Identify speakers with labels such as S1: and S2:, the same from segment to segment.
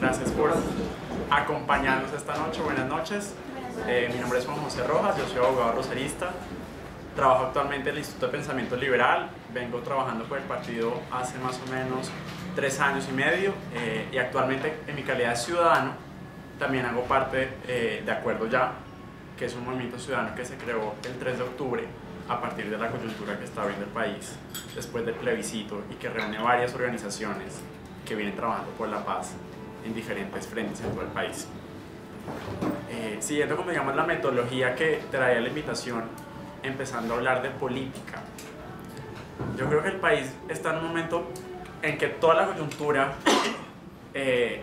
S1: Gracias por acompañarnos esta noche. Buenas noches. Mi nombre es Juan José Rojas, yo soy abogado roserista. Trabajo actualmente en el Instituto de Pensamiento Liberal. Vengo trabajando por el partido hace más o menos 3 años y medio y actualmente en mi calidad de ciudadano también hago parte de Acuerdo Ya, que es un movimiento ciudadano que se creó el 3 de octubre a partir de la coyuntura que está viviendo el país después del plebiscito y que reúne varias organizaciones que vienen trabajando por la paz en diferentes frentes en todo el país. Siguiendo como digamos la metodología que traía la invitación, empezando a hablar de política. Yo creo que el país está en un momento en que toda la coyuntura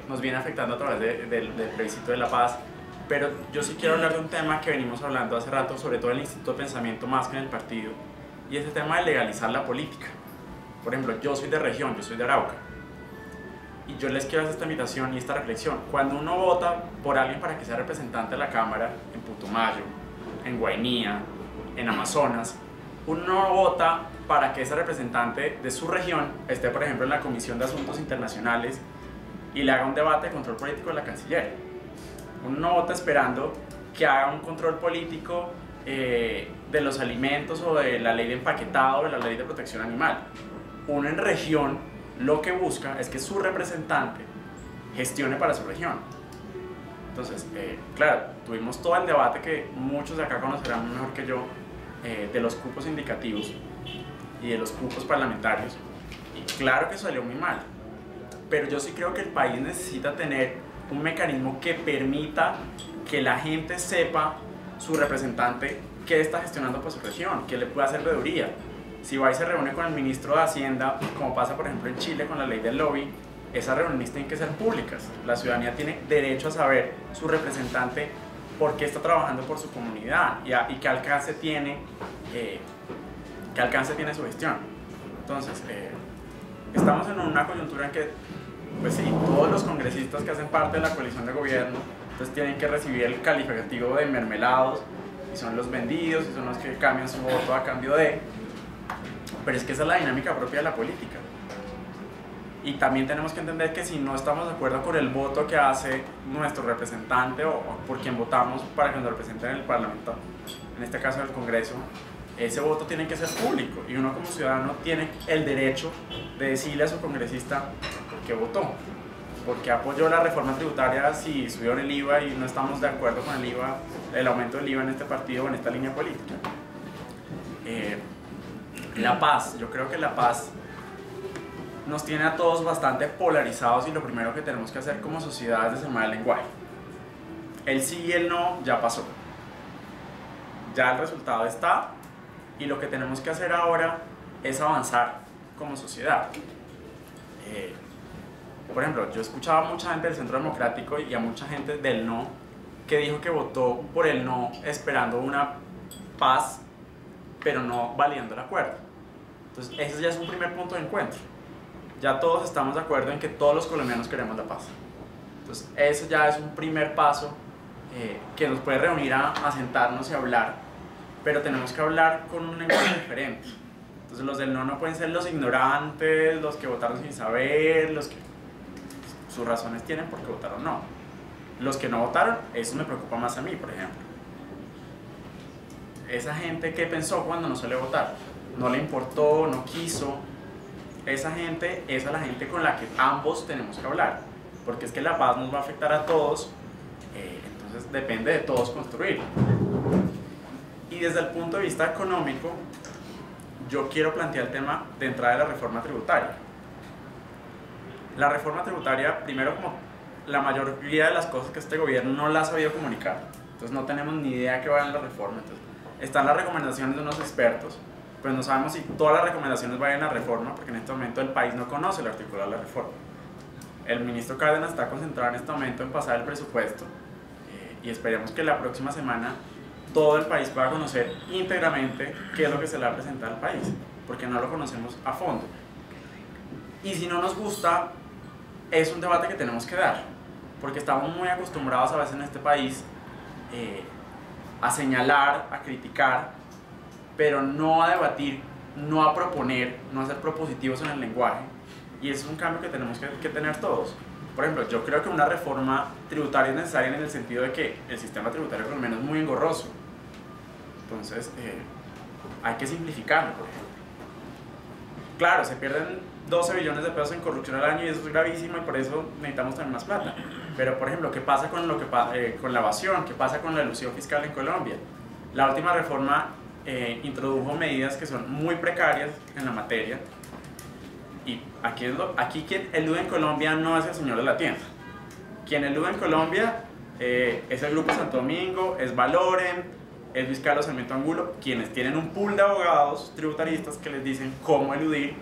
S1: nos viene afectando a través del plebiscito de la paz, pero yo sí quiero hablar de un tema que venimos hablando hace rato, sobre todo en el Instituto de Pensamiento más que en el partido, y es el tema de legalizar la política. Por ejemplo, yo soy de región, yo soy de Arauca, y yo les quiero hacer esta invitación y esta reflexión. Cuando uno vota por alguien para que sea representante de la Cámara en Putumayo, en Guainía, en Amazonas, uno no vota para que ese representante de su región esté, por ejemplo, en la Comisión de Asuntos Internacionales y le haga un debate de control político de la Cancillería. Uno no vota esperando que haga un control político de los alimentos o de la ley de empaquetado o de la ley de protección animal. Uno en región lo que busca es que su representante gestione para su región. Entonces, claro, tuvimos todo el debate que muchos de acá conocerán mejor que yo de los cupos indicativos y de los cupos parlamentarios, y claro que salió muy mal, pero yo sí creo que el país necesita tener un mecanismo que permita que la gente sepa su representante qué está gestionando por su región, qué le puede hacer veeduría. Si va y se reúne con el ministro de Hacienda, como pasa por ejemplo en Chile con la ley del lobby, esas reuniones tienen que ser públicas. La ciudadanía tiene derecho a saber su representante por qué está trabajando por su comunidad y qué alcance tiene su gestión. Entonces, estamos en una coyuntura en que, pues sí, todos los congresistas que hacen parte de la coalición de gobierno entonces tienen que recibir el calificativo de mermelados, y son los vendidos, y son los que cambian su voto a cambio de... Pero es que esa es la dinámica propia de la política. Y también tenemos que entender que si no estamos de acuerdo con el voto que hace nuestro representante o por quien votamos para que nos represente en el Parlamento, en este caso en el Congreso, ese voto tiene que ser público y uno como ciudadano tiene el derecho de decirle a su congresista por qué votó, por qué apoyó la reforma tributaria si subieron el IVA y no estamos de acuerdo con el IVA, el aumento del IVA en este partido o en esta línea política. La paz, yo creo que la paz nos tiene a todos bastante polarizados y lo primero que tenemos que hacer como sociedad es desarmar el lenguaje. El sí y el no ya pasó. Ya el resultado está y lo que tenemos que hacer ahora es avanzar como sociedad. Por ejemplo, yo escuchaba a mucha gente del Centro Democrático y a mucha gente del no que dijo que votó por el no esperando una paz pero no validando el acuerdo. Entonces ese ya es un primer punto de encuentro. Ya todos estamos de acuerdo en que todos los colombianos queremos la paz. Entonces eso ya es un primer paso que nos puede reunir a sentarnos y hablar, pero tenemos que hablar con un lenguaje diferente. Entonces los del no pueden ser los ignorantes, los que votaron sin saber, los que sus razones tienen por qué votaron no. Los que no votaron, eso me preocupa más a mí, por ejemplo. Esa gente que pensó cuando no suele votar, no le importó, no quiso. Esa gente es a la gente con la que ambos tenemos que hablar, porque es que la paz nos va a afectar a todos, entonces depende de todos construir. Y desde el punto de vista económico, yo quiero plantear el tema de entrada de la reforma tributaria. La reforma tributaria, primero, como la mayoría de las cosas que este gobierno no la ha sabido comunicar, entonces no tenemos ni idea qué va en la reforma. Entonces, están las recomendaciones de unos expertos, pero no sabemos si todas las recomendaciones vayan a la reforma, porque en este momento el país no conoce el articulado de la reforma. El ministro Cárdenas está concentrado en este momento en pasar el presupuesto y esperemos que la próxima semana todo el país pueda conocer íntegramente qué es lo que se le va a presentar al país, porque no lo conocemos a fondo. Y si no nos gusta, es un debate que tenemos que dar, porque estamos muy acostumbrados a veces en este país a señalar, a criticar, pero no a debatir, no a proponer, no a ser propositivos en el lenguaje, y ese es un cambio que tenemos que tener todos. por ejemplo, yo creo que una reforma tributaria es necesaria en el sentido de que el sistema tributario colombiano es muy engorroso. Entonces, hay que simplificarlo, por ejemplo. Claro, se pierden 12 billones de pesos en corrupción al año y eso es gravísimo y por eso necesitamos tener más plata. Pero, por ejemplo, ¿qué pasa con, con la evasión? ¿Qué pasa con la elusión fiscal en Colombia? La última reforma introdujo medidas que son muy precarias en la materia y aquí quien elude en Colombia no es el señor de la tienda. Quien elude en Colombia es el Grupo Santo Domingo, es Valorem, es Luis Carlos Sarmiento Angulo, quienes tienen un pool de abogados tributaristas que les dicen cómo eludir,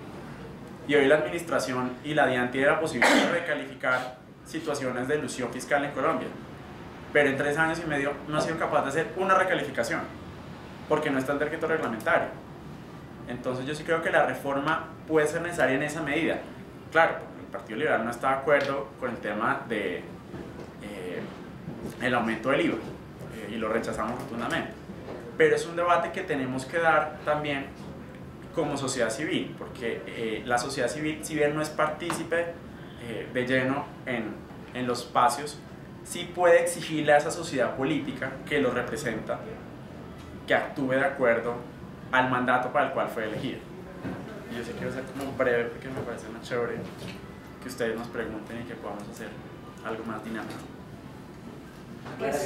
S1: y hoy la administración y la DIAN tienen la posibilidad de recalificar situaciones de elusión fiscal en Colombia, pero en 3 años y medio no ha sido capaz de hacer una recalificación porque no está el decreto reglamentario. Entonces yo sí creo que la reforma puede ser necesaria en esa medida. Claro, el Partido Liberal no está de acuerdo con el tema de el aumento del IVA y lo rechazamos rotundamente, pero es un debate que tenemos que dar también como sociedad civil, porque la sociedad civil, si bien no es partícipe de lleno en los espacios, sí puede exigirle a esa sociedad política que lo representa que actúe de acuerdo al mandato para el cual fue elegido. Y yo sí quiero ser como breve porque me parece más chévere que ustedes nos pregunten y que podamos hacer algo más dinámico.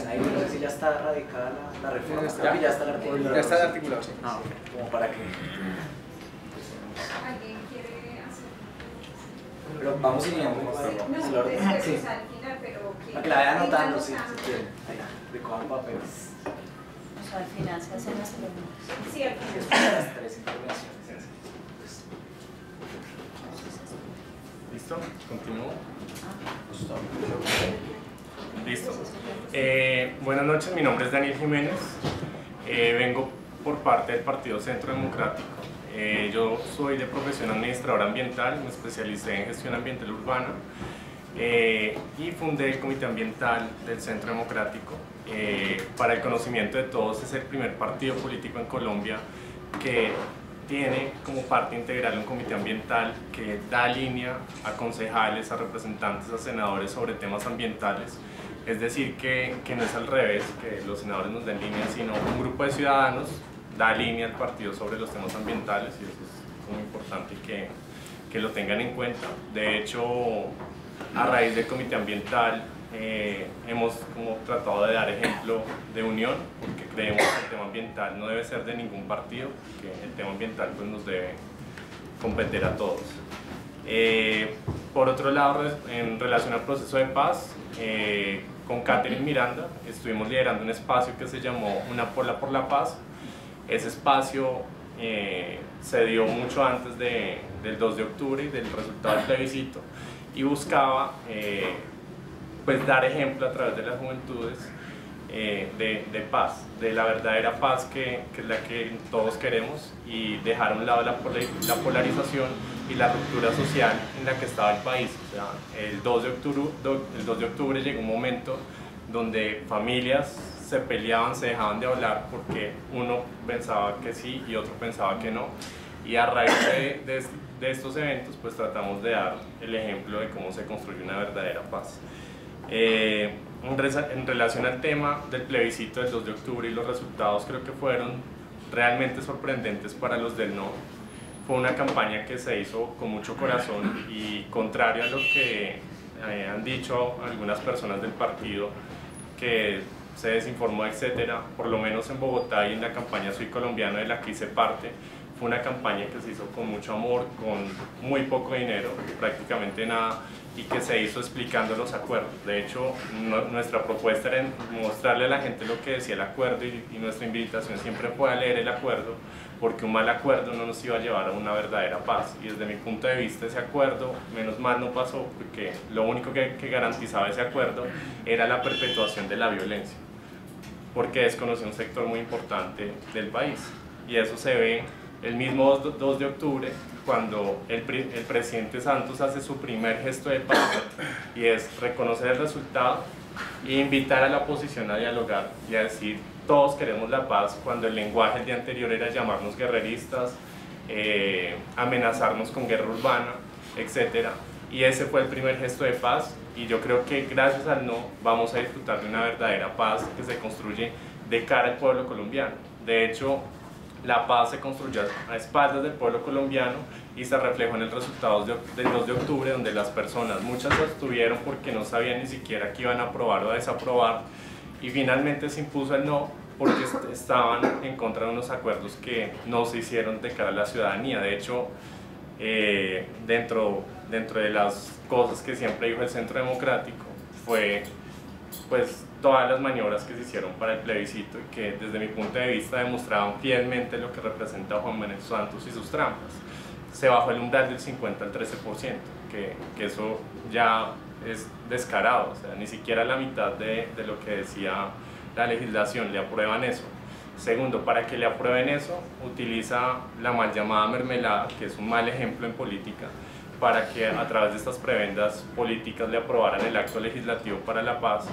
S2: Ahí no sé si ya está radicada la reforma. Ya está el articulado.
S3: Ya está el articulado, sí.
S2: Ah, okay. Como para que...
S4: ¿Alguien quiere hacer?
S2: Pero vamos siguiendo.
S4: No,
S2: Sí.
S4: al final, pero que...
S2: Para que la vayan anotando, sí. Recojan papeles.
S5: O sea, al final se hacen las preguntas.
S4: Sí, al final.
S2: Después de las 3 intervenciones.
S6: ¿Listo? ¿Continúo?
S2: Justo.
S6: Listo. Buenas noches, mi nombre es Daniel Jiménez. Vengo por parte del Partido Centro Democrático. Yo soy de profesión administrador ambiental, me especialicé en gestión ambiental urbana y fundé el Comité Ambiental del Centro Democrático. Para el conocimiento de todos, es el primer partido político en Colombia que tiene como parte integral un comité ambiental que da línea a concejales, a representantes, a senadores sobre temas ambientales. Es decir, que no es al revés, que los senadores nos den línea, sino un grupo de ciudadanos da línea al partido sobre los temas ambientales, y eso es muy importante que lo tengan en cuenta. De hecho, a raíz del comité ambiental hemos como tratado de dar ejemplo de unión, porque creemos que el tema ambiental no debe ser de ningún partido, que el tema ambiental pues, nos debe competir a todos. Por otro lado, en relación al proceso de paz, con Catherine Miranda estuvimos liderando un espacio que se llamó Una Pola por la Paz. Ese espacio se dio mucho antes del 2 de octubre y del resultado del plebiscito, y buscaba pues dar ejemplo a través de las juventudes de paz, de la verdadera paz que es la que todos queremos, y dejar a un lado la polarización y la ruptura social en la que estaba el país. O sea, el 2 de octubre llegó un momento donde familias se peleaban, se dejaban de hablar porque uno pensaba que sí y otro pensaba que no, y a raíz de estos eventos pues tratamos de dar el ejemplo de cómo se construye una verdadera paz. En relación al tema del plebiscito del 2 de octubre y los resultados, creo que fueron realmente sorprendentes para los del no. Fue una campaña que se hizo con mucho corazón, y contrario a lo que han dicho algunas personas del partido, que se desinformó, etcétera, por lo menos en Bogotá y en la campaña Soy Colombiano, de la que hice parte, fue una campaña que se hizo con mucho amor, con muy poco dinero, prácticamente nada, y que se hizo explicando los acuerdos. De hecho, nuestra propuesta era mostrarle a la gente lo que decía el acuerdo, y nuestra invitación siempre fue a leer el acuerdo, porque un mal acuerdo no nos iba a llevar a una verdadera paz. Y desde mi punto de vista, ese acuerdo, menos mal no pasó, porque lo único que garantizaba ese acuerdo era la perpetuación de la violencia, porque desconocía un sector muy importante del país. Y eso se ve el mismo 2 de octubre, cuando el presidente Santos hace su primer gesto de paz, y es reconocer el resultado e invitar a la oposición a dialogar y a decir todos queremos la paz, cuando el lenguaje el día anterior era llamarnos guerreristas, amenazarnos con guerra urbana, etc. y ese fue el primer gesto de paz, y yo creo que gracias al no vamos a disfrutar de una verdadera paz que se construye de cara al pueblo colombiano. De hecho, la paz se construyó a espaldas del pueblo colombiano y se reflejó en el resultado del 2 de octubre, donde las personas, muchas se abstuvieron porque no sabían ni siquiera que iban a aprobar o a desaprobar, y finalmente se impuso el no porque estaban en contra de unos acuerdos que no se hicieron de cara a la ciudadanía. De hecho, dentro de las cosas que siempre dijo el Centro Democrático fue pues todas las maniobras que se hicieron para el plebiscito y que desde mi punto de vista demostraban fielmente lo que representa Juan Manuel Santos y sus trampas. Se bajó el umbral del 50 al 13%, que eso ya es descarado, o sea, ni siquiera la mitad de lo que decía la legislación le aprueban eso. Segundo, para que le aprueben eso, utiliza la mal llamada mermelada, que es un mal ejemplo en política, para que a través de estas prebendas políticas le aprobaran el acto legislativo para la paz,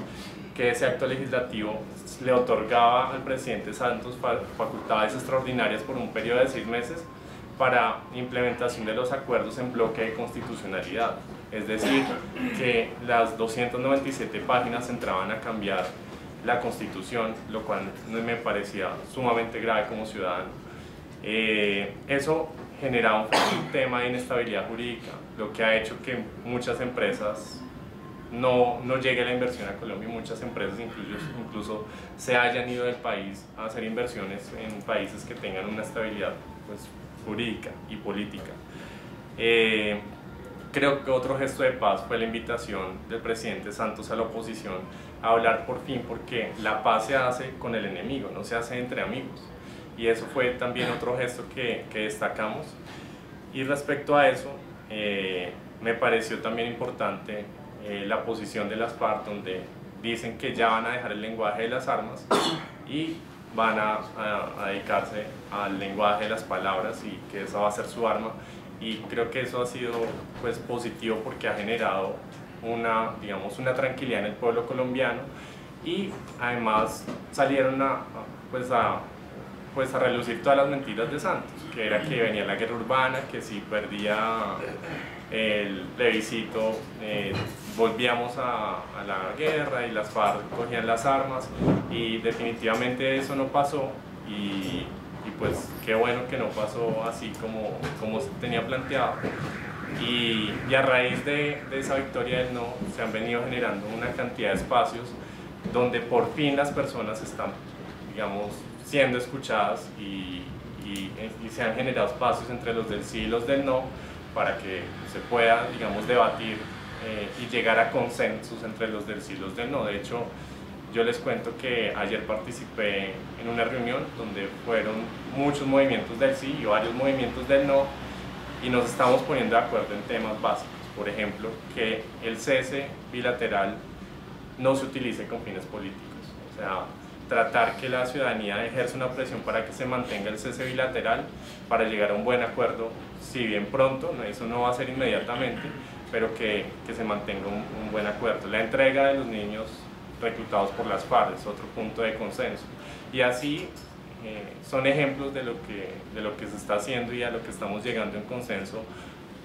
S6: que ese acto legislativo le otorgaba al presidente Santos facultades extraordinarias por un periodo de 6 meses para implementación de los acuerdos en bloque de constitucionalidad. Es decir, que las 297 páginas entraban a cambiar la Constitución, lo cual me parecía sumamente grave como ciudadano. Eso generaba un tema de inestabilidad jurídica, lo que ha hecho que muchas empresas no llegue la inversión a Colombia, y muchas empresas incluso se hayan ido del país a hacer inversiones en países que tengan una estabilidad pues, jurídica y política. Creo que otro gesto de paz fue la invitación del presidente Santos a la oposición a hablar por fin, porque la paz se hace con el enemigo, no se hace entre amigos, y eso fue también otro gesto que destacamos. Y respecto a eso, me pareció también importante la posición de las FARC, donde dicen que ya van a dejar el lenguaje de las armas y van a dedicarse al lenguaje de las palabras, y que esa va a ser su arma. Y creo que eso ha sido pues, positivo, porque ha generado una tranquilidad en el pueblo colombiano, y además salieron a relucir todas las mentiras de Santos, que era que venía la guerra urbana, que si perdía el plebiscito volvíamos a la guerra y las FARC cogían las armas, y definitivamente eso no pasó, y pues qué bueno que no pasó así como se tenía planteado. Y a raíz de esa victoria del no, se han venido generando una cantidad de espacios donde por fin las personas están, digamos, siendo escuchadas, y se han generado espacios entre los del sí y los del no, para que se pueda, digamos, debatir y llegar a consensos entre los del sí y los del no. De hecho, yo les cuento que ayer participé en una reunión donde fueron muchos movimientos del sí y varios movimientos del no, y nos estamos poniendo de acuerdo en temas básicos. Por ejemplo, que el cese bilateral no se utilice con fines políticos. O sea, tratar que la ciudadanía ejerza una presión para que se mantenga el cese bilateral, para llegar a un buen acuerdo, si bien pronto, eso no va a ser inmediatamente, pero que se mantenga un buen acuerdo. La entrega de los niños reclutados por las FARC es otro punto de consenso. Y así son ejemplos de lo que se está haciendo y a lo que estamos llegando en consenso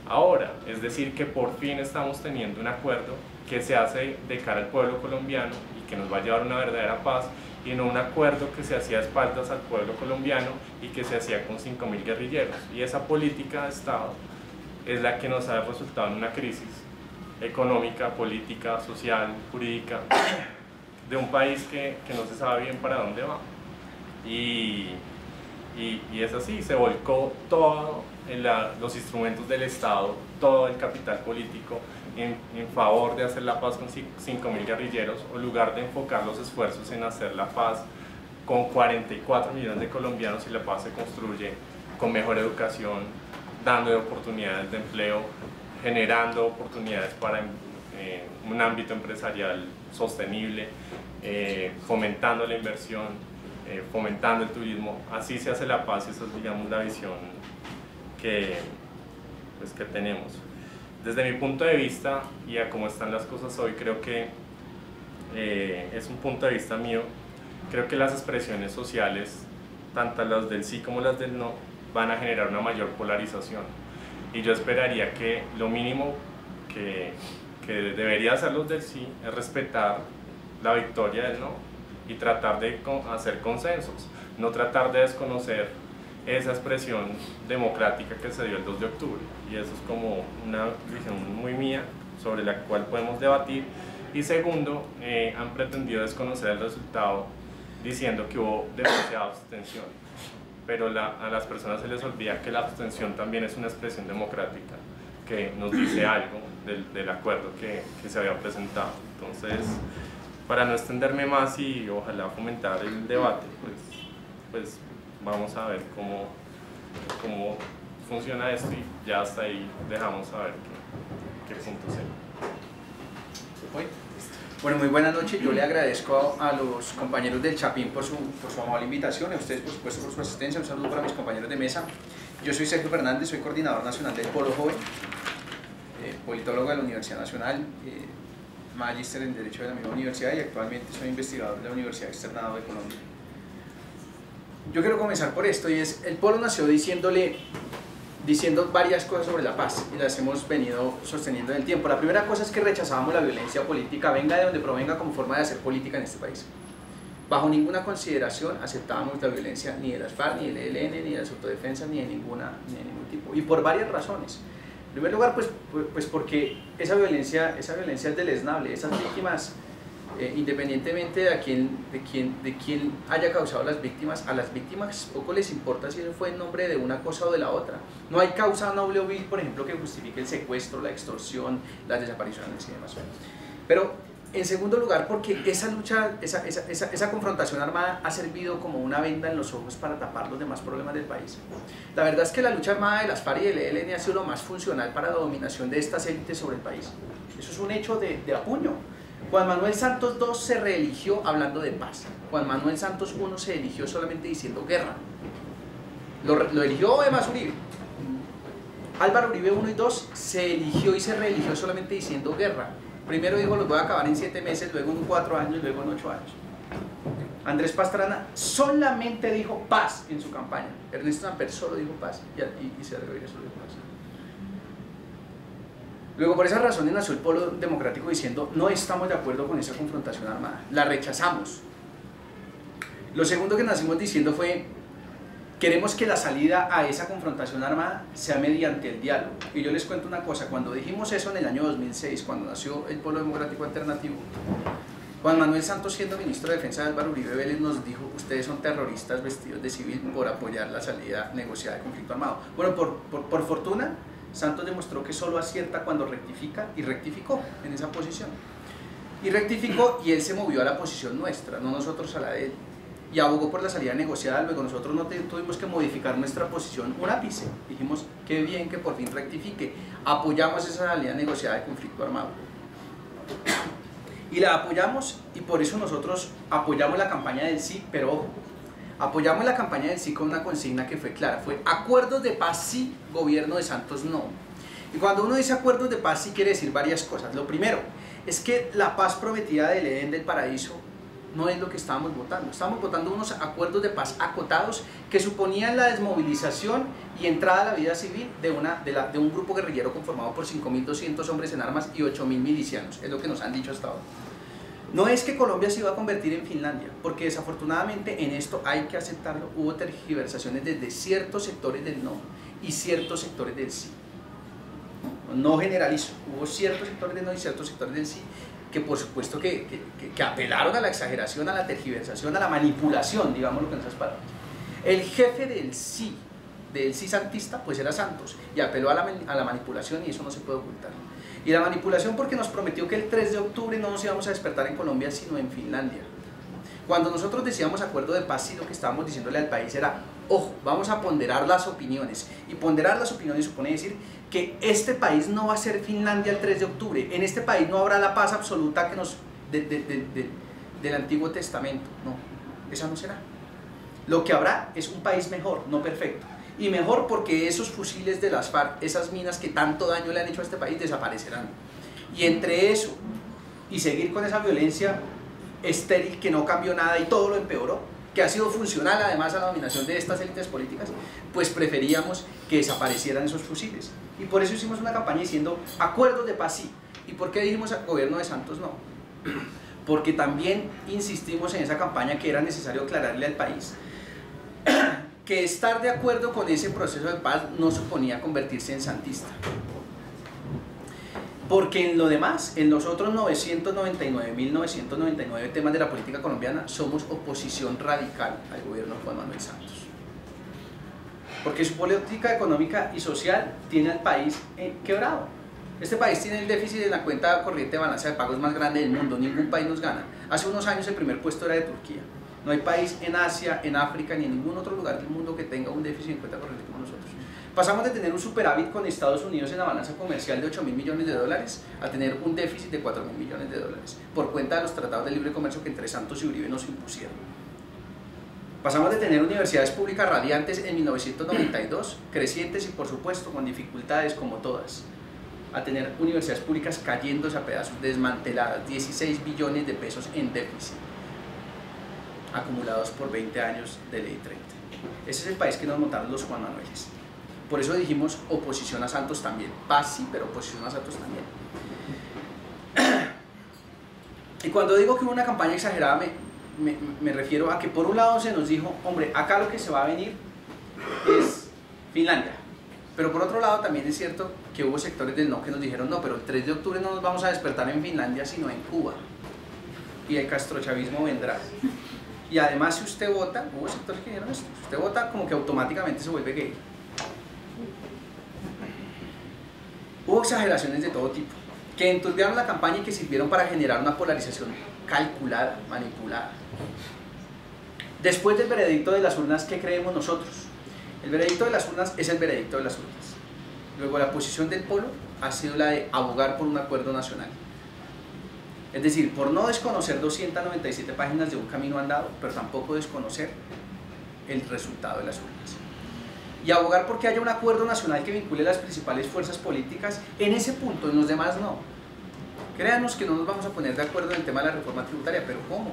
S6: ahora. Es decir, que por fin estamos teniendo un acuerdo que se hace de cara al pueblo colombiano y que nos va a llevar a una verdadera paz, y no un acuerdo que se hacía a espaldas al pueblo colombiano y que se hacía con 5.000 guerrilleros. Y esa política de Estado es la que nos ha resultado en una crisis económica, política, social, jurídica, de un país que no se sabe bien para dónde va. Y es así, se volcó todo los instrumentos del Estado, todo el capital político en favor de hacer la paz con 5.000 guerrilleros, en lugar de enfocar los esfuerzos en hacer la paz con 44 millones de colombianos, y la paz se construye con mejor educación, dando oportunidades de empleo, generando oportunidades para un ámbito empresarial sostenible, fomentando la inversión, fomentando el turismo. Así se hace la paz, y esa es, digamos, la visión que tenemos. Desde mi punto de vista, y a cómo están las cosas hoy, creo que es un punto de vista mío, creo que las expresiones sociales, tanto las del sí como las del no, van a generar una mayor polarización. Y yo esperaría que lo mínimo que debería hacer los del sí es respetar la victoria del no y tratar de hacer consensos, no tratar de desconocer esa expresión democrática que se dio el 2 de octubre. Y eso es como una visión muy mía sobre la cual podemos debatir. Y segundo, han pretendido desconocer el resultado diciendo que hubo demasiada abstención, pero a las personas se les olvida que la abstención también es una expresión democrática que nos dice algo del acuerdo que se había presentado. Entonces, para no extenderme más y ojalá fomentar el debate, pues vamos a ver cómo funciona esto y ya hasta ahí dejamos saber qué punto será.
S3: Bueno, muy buenas noches. Yo le agradezco a los compañeros del Chapín por su amable invitación, a ustedes por supuesto por su asistencia. Un saludo para mis compañeros de mesa. Yo soy Sergio Fernández, soy coordinador nacional del Polo Joven, politólogo de la Universidad Nacional, magíster en Derecho de la misma universidad y actualmente soy investigador de la Universidad Externado de Colombia. Yo quiero comenzar por esto, y es, el Polo nació diciendo varias cosas sobre la paz y las hemos venido sosteniendo en el tiempo. La primera cosa es que rechazábamos la violencia política, venga de donde provenga, como forma de hacer política en este país. Bajo ninguna consideración aceptábamos la violencia ni de las FARC, ni del ELN, ni de las autodefensas, ni de ningún tipo, y por varias razones. En primer lugar, pues porque esa violencia es deleznable. Esas víctimas, independientemente de quién haya causado las víctimas, a las víctimas poco les importa si eso fue en nombre de una cosa o de la otra. No hay causa noble o vil, por ejemplo, que justifique el secuestro, la extorsión, las desapariciones y demás. Pero en segundo lugar, porque esa lucha, esa confrontación armada ha servido como una venda en los ojos para tapar los demás problemas del país. La verdad es que la lucha armada de las FARC y del ELN ha sido lo más funcional para la dominación de estas élites sobre el país. Eso es un hecho de apuño. Juan Manuel Santos II se reeligió hablando de paz. Juan Manuel Santos I se eligió solamente diciendo guerra. Lo eligió Emas Uribe. Álvaro Uribe I y II se eligió y se reeligió solamente diciendo guerra. Primero dijo los voy a acabar en 7 meses, luego en 4 años, luego en 8 años. Andrés Pastrana solamente dijo paz en su campaña. Ernesto Samper solo dijo paz y César Gaviria solo dijo paz. Luego, por esas razones nació el Polo Democrático diciendo no estamos de acuerdo con esa confrontación armada, la rechazamos. Lo segundo que nacimos diciendo fue queremos que la salida a esa confrontación armada sea mediante el diálogo. Y yo les cuento una cosa, cuando dijimos eso en el año 2006, cuando nació el Polo Democrático Alternativo, Juan Manuel Santos, siendo ministro de Defensa de Álvaro Uribe Vélez, nos dijo ustedes son terroristas vestidos de civil por apoyar la salida negociada del conflicto armado. Bueno, por fortuna, Santos demostró que solo acierta cuando rectifica, y rectificó en esa posición. Y rectificó y él se movió a la posición nuestra, no nosotros a la de él. Y abogó por la salida negociada. Luego nosotros no tuvimos que modificar nuestra posición un ápice. Dijimos, qué bien que por fin rectifique. Apoyamos esa salida negociada de conflicto armado. Y la apoyamos, y por eso nosotros apoyamos la campaña del sí, pero ojo, apoyamos la campaña del sí con una consigna que fue clara. Fue acuerdos de paz sí, gobierno de Santos no. Y cuando uno dice acuerdos de paz sí quiere decir varias cosas. Lo primero es que la paz prometida del Edén del Paraíso no es lo que estábamos votando. Estábamos votando unos acuerdos de paz acotados que suponían la desmovilización y entrada a la vida civil de un grupo guerrillero conformado por 5.200 hombres en armas y 8.000 milicianos, es lo que nos han dicho hasta ahora. No es que Colombia se iba a convertir en Finlandia, porque desafortunadamente en esto hay que aceptarlo, hubo tergiversaciones desde ciertos sectores del no y ciertos sectores del sí. No generalizo, hubo ciertos sectores del no y ciertos sectores del sí, que por supuesto que apelaron a la exageración, a la tergiversación, a la manipulación, digámoslo con esas palabras. El jefe del sí santista, pues era Santos, y apeló a la manipulación, y eso no se puede ocultar. Y la manipulación porque nos prometió que el 3 de octubre no nos íbamos a despertar en Colombia, sino en Finlandia. Cuando nosotros decíamos acuerdo de paz, sí, lo que estábamos diciéndole al país era, ojo, vamos a ponderar las opiniones, y ponderar las opiniones supone decir que este país no va a ser Finlandia el 3 de octubre, en este país no habrá la paz absoluta que del Antiguo Testamento, no, esa no será. Lo que habrá es un país mejor, no perfecto, y mejor porque esos fusiles de las FARC, esas minas que tanto daño le han hecho a este país, desaparecerán. Y entre eso y seguir con esa violencia estéril que no cambió nada y todo lo empeoró, que ha sido funcional además a la dominación de estas élites políticas, pues preferíamos que desaparecieran esos fusiles. Y por eso hicimos una campaña diciendo acuerdos de paz sí. ¿Y por qué dijimos al gobierno de Santos no? Porque también insistimos en esa campaña que era necesario aclararle al país que estar de acuerdo con ese proceso de paz no suponía convertirse en santista. Porque en lo demás, en los otros 999.999 temas de la política colombiana, somos oposición radical al gobierno de Juan Manuel Santos. Porque su política económica y social tiene al país quebrado. Este país tiene el déficit en la cuenta corriente de balanza de pagos más grande del mundo, ningún país nos gana. Hace unos años el primer puesto era de Turquía. No hay país en Asia, en África, ni en ningún otro lugar del mundo que tenga un déficit en cuenta corriente como nosotros. Pasamos de tener un superávit con Estados Unidos en la balanza comercial de 8.000 millones de dólares a tener un déficit de 4.000 millones de dólares por cuenta de los tratados de libre comercio que entre Santos y Uribe nos impusieron. Pasamos de tener universidades públicas radiantes en 1992, crecientes y por supuesto con dificultades como todas, a tener universidades públicas cayéndose a pedazos, desmanteladas, 16 billones de pesos en déficit, acumulados por 20 años de ley 30. Ese es el país que nos montaron los Juan Manueles. Por eso dijimos oposición a Santos también. Paz sí, pero oposición a Santos también. Y cuando digo que hubo una campaña exagerada, me refiero a que por un lado se nos dijo, hombre, acá lo que se va a venir es Finlandia. Pero por otro lado también es cierto que hubo sectores del no que nos dijeron, no, pero el 3 de octubre no nos vamos a despertar en Finlandia, sino en Cuba. Y el castrochavismo vendrá. Y además si usted vota, hubo sectores que dijeron esto, si usted vota como que automáticamente se vuelve gay. Hubo exageraciones de todo tipo, que enturbiaron la campaña y que sirvieron para generar una polarización calculada, manipulada. Después del veredicto de las urnas, ¿qué creemos nosotros? El veredicto de las urnas es el veredicto de las urnas. Luego la posición del polo ha sido la de abogar por un acuerdo nacional. Es decir, por no desconocer 297 páginas de un camino andado, pero tampoco desconocer el resultado de las urnas. Y abogar porque haya un acuerdo nacional que vincule las principales fuerzas políticas en ese punto, en los demás no. Créanos que no nos vamos a poner de acuerdo en el tema de la reforma tributaria, pero ¿cómo?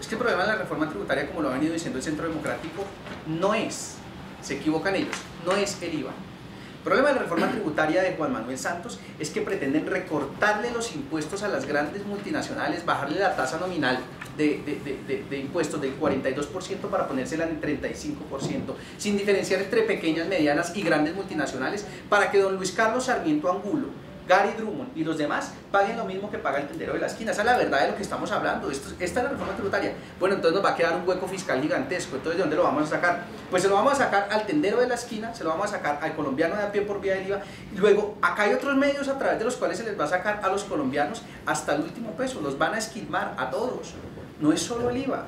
S3: Es que el problema de la reforma tributaria, como lo ha venido diciendo el Centro Democrático, no es, se equivocan ellos, no es el IVA. El problema de la reforma tributaria de Juan Manuel Santos es que pretenden recortarle los impuestos a las grandes multinacionales, bajarle la tasa nominal de impuestos del 42% para ponérsela en el 35%, sin diferenciar entre pequeñas, medianas y grandes multinacionales, para que don Luis Carlos Sarmiento Angulo, Gary Drummond y los demás paguen lo mismo que paga el tendero de la esquina. Esa es la verdad de lo que estamos hablando. Esta es la reforma tributaria. Bueno, entonces nos va a quedar un hueco fiscal gigantesco. Entonces, ¿de dónde lo vamos a sacar? Pues se lo vamos a sacar al tendero de la esquina, se lo vamos a sacar al colombiano de a pie por vía del IVA. Y luego, acá hay otros medios a través de los cuales se les va a sacar a los colombianos hasta el último peso. Los van a esquilmar a todos. No es solo el IVA.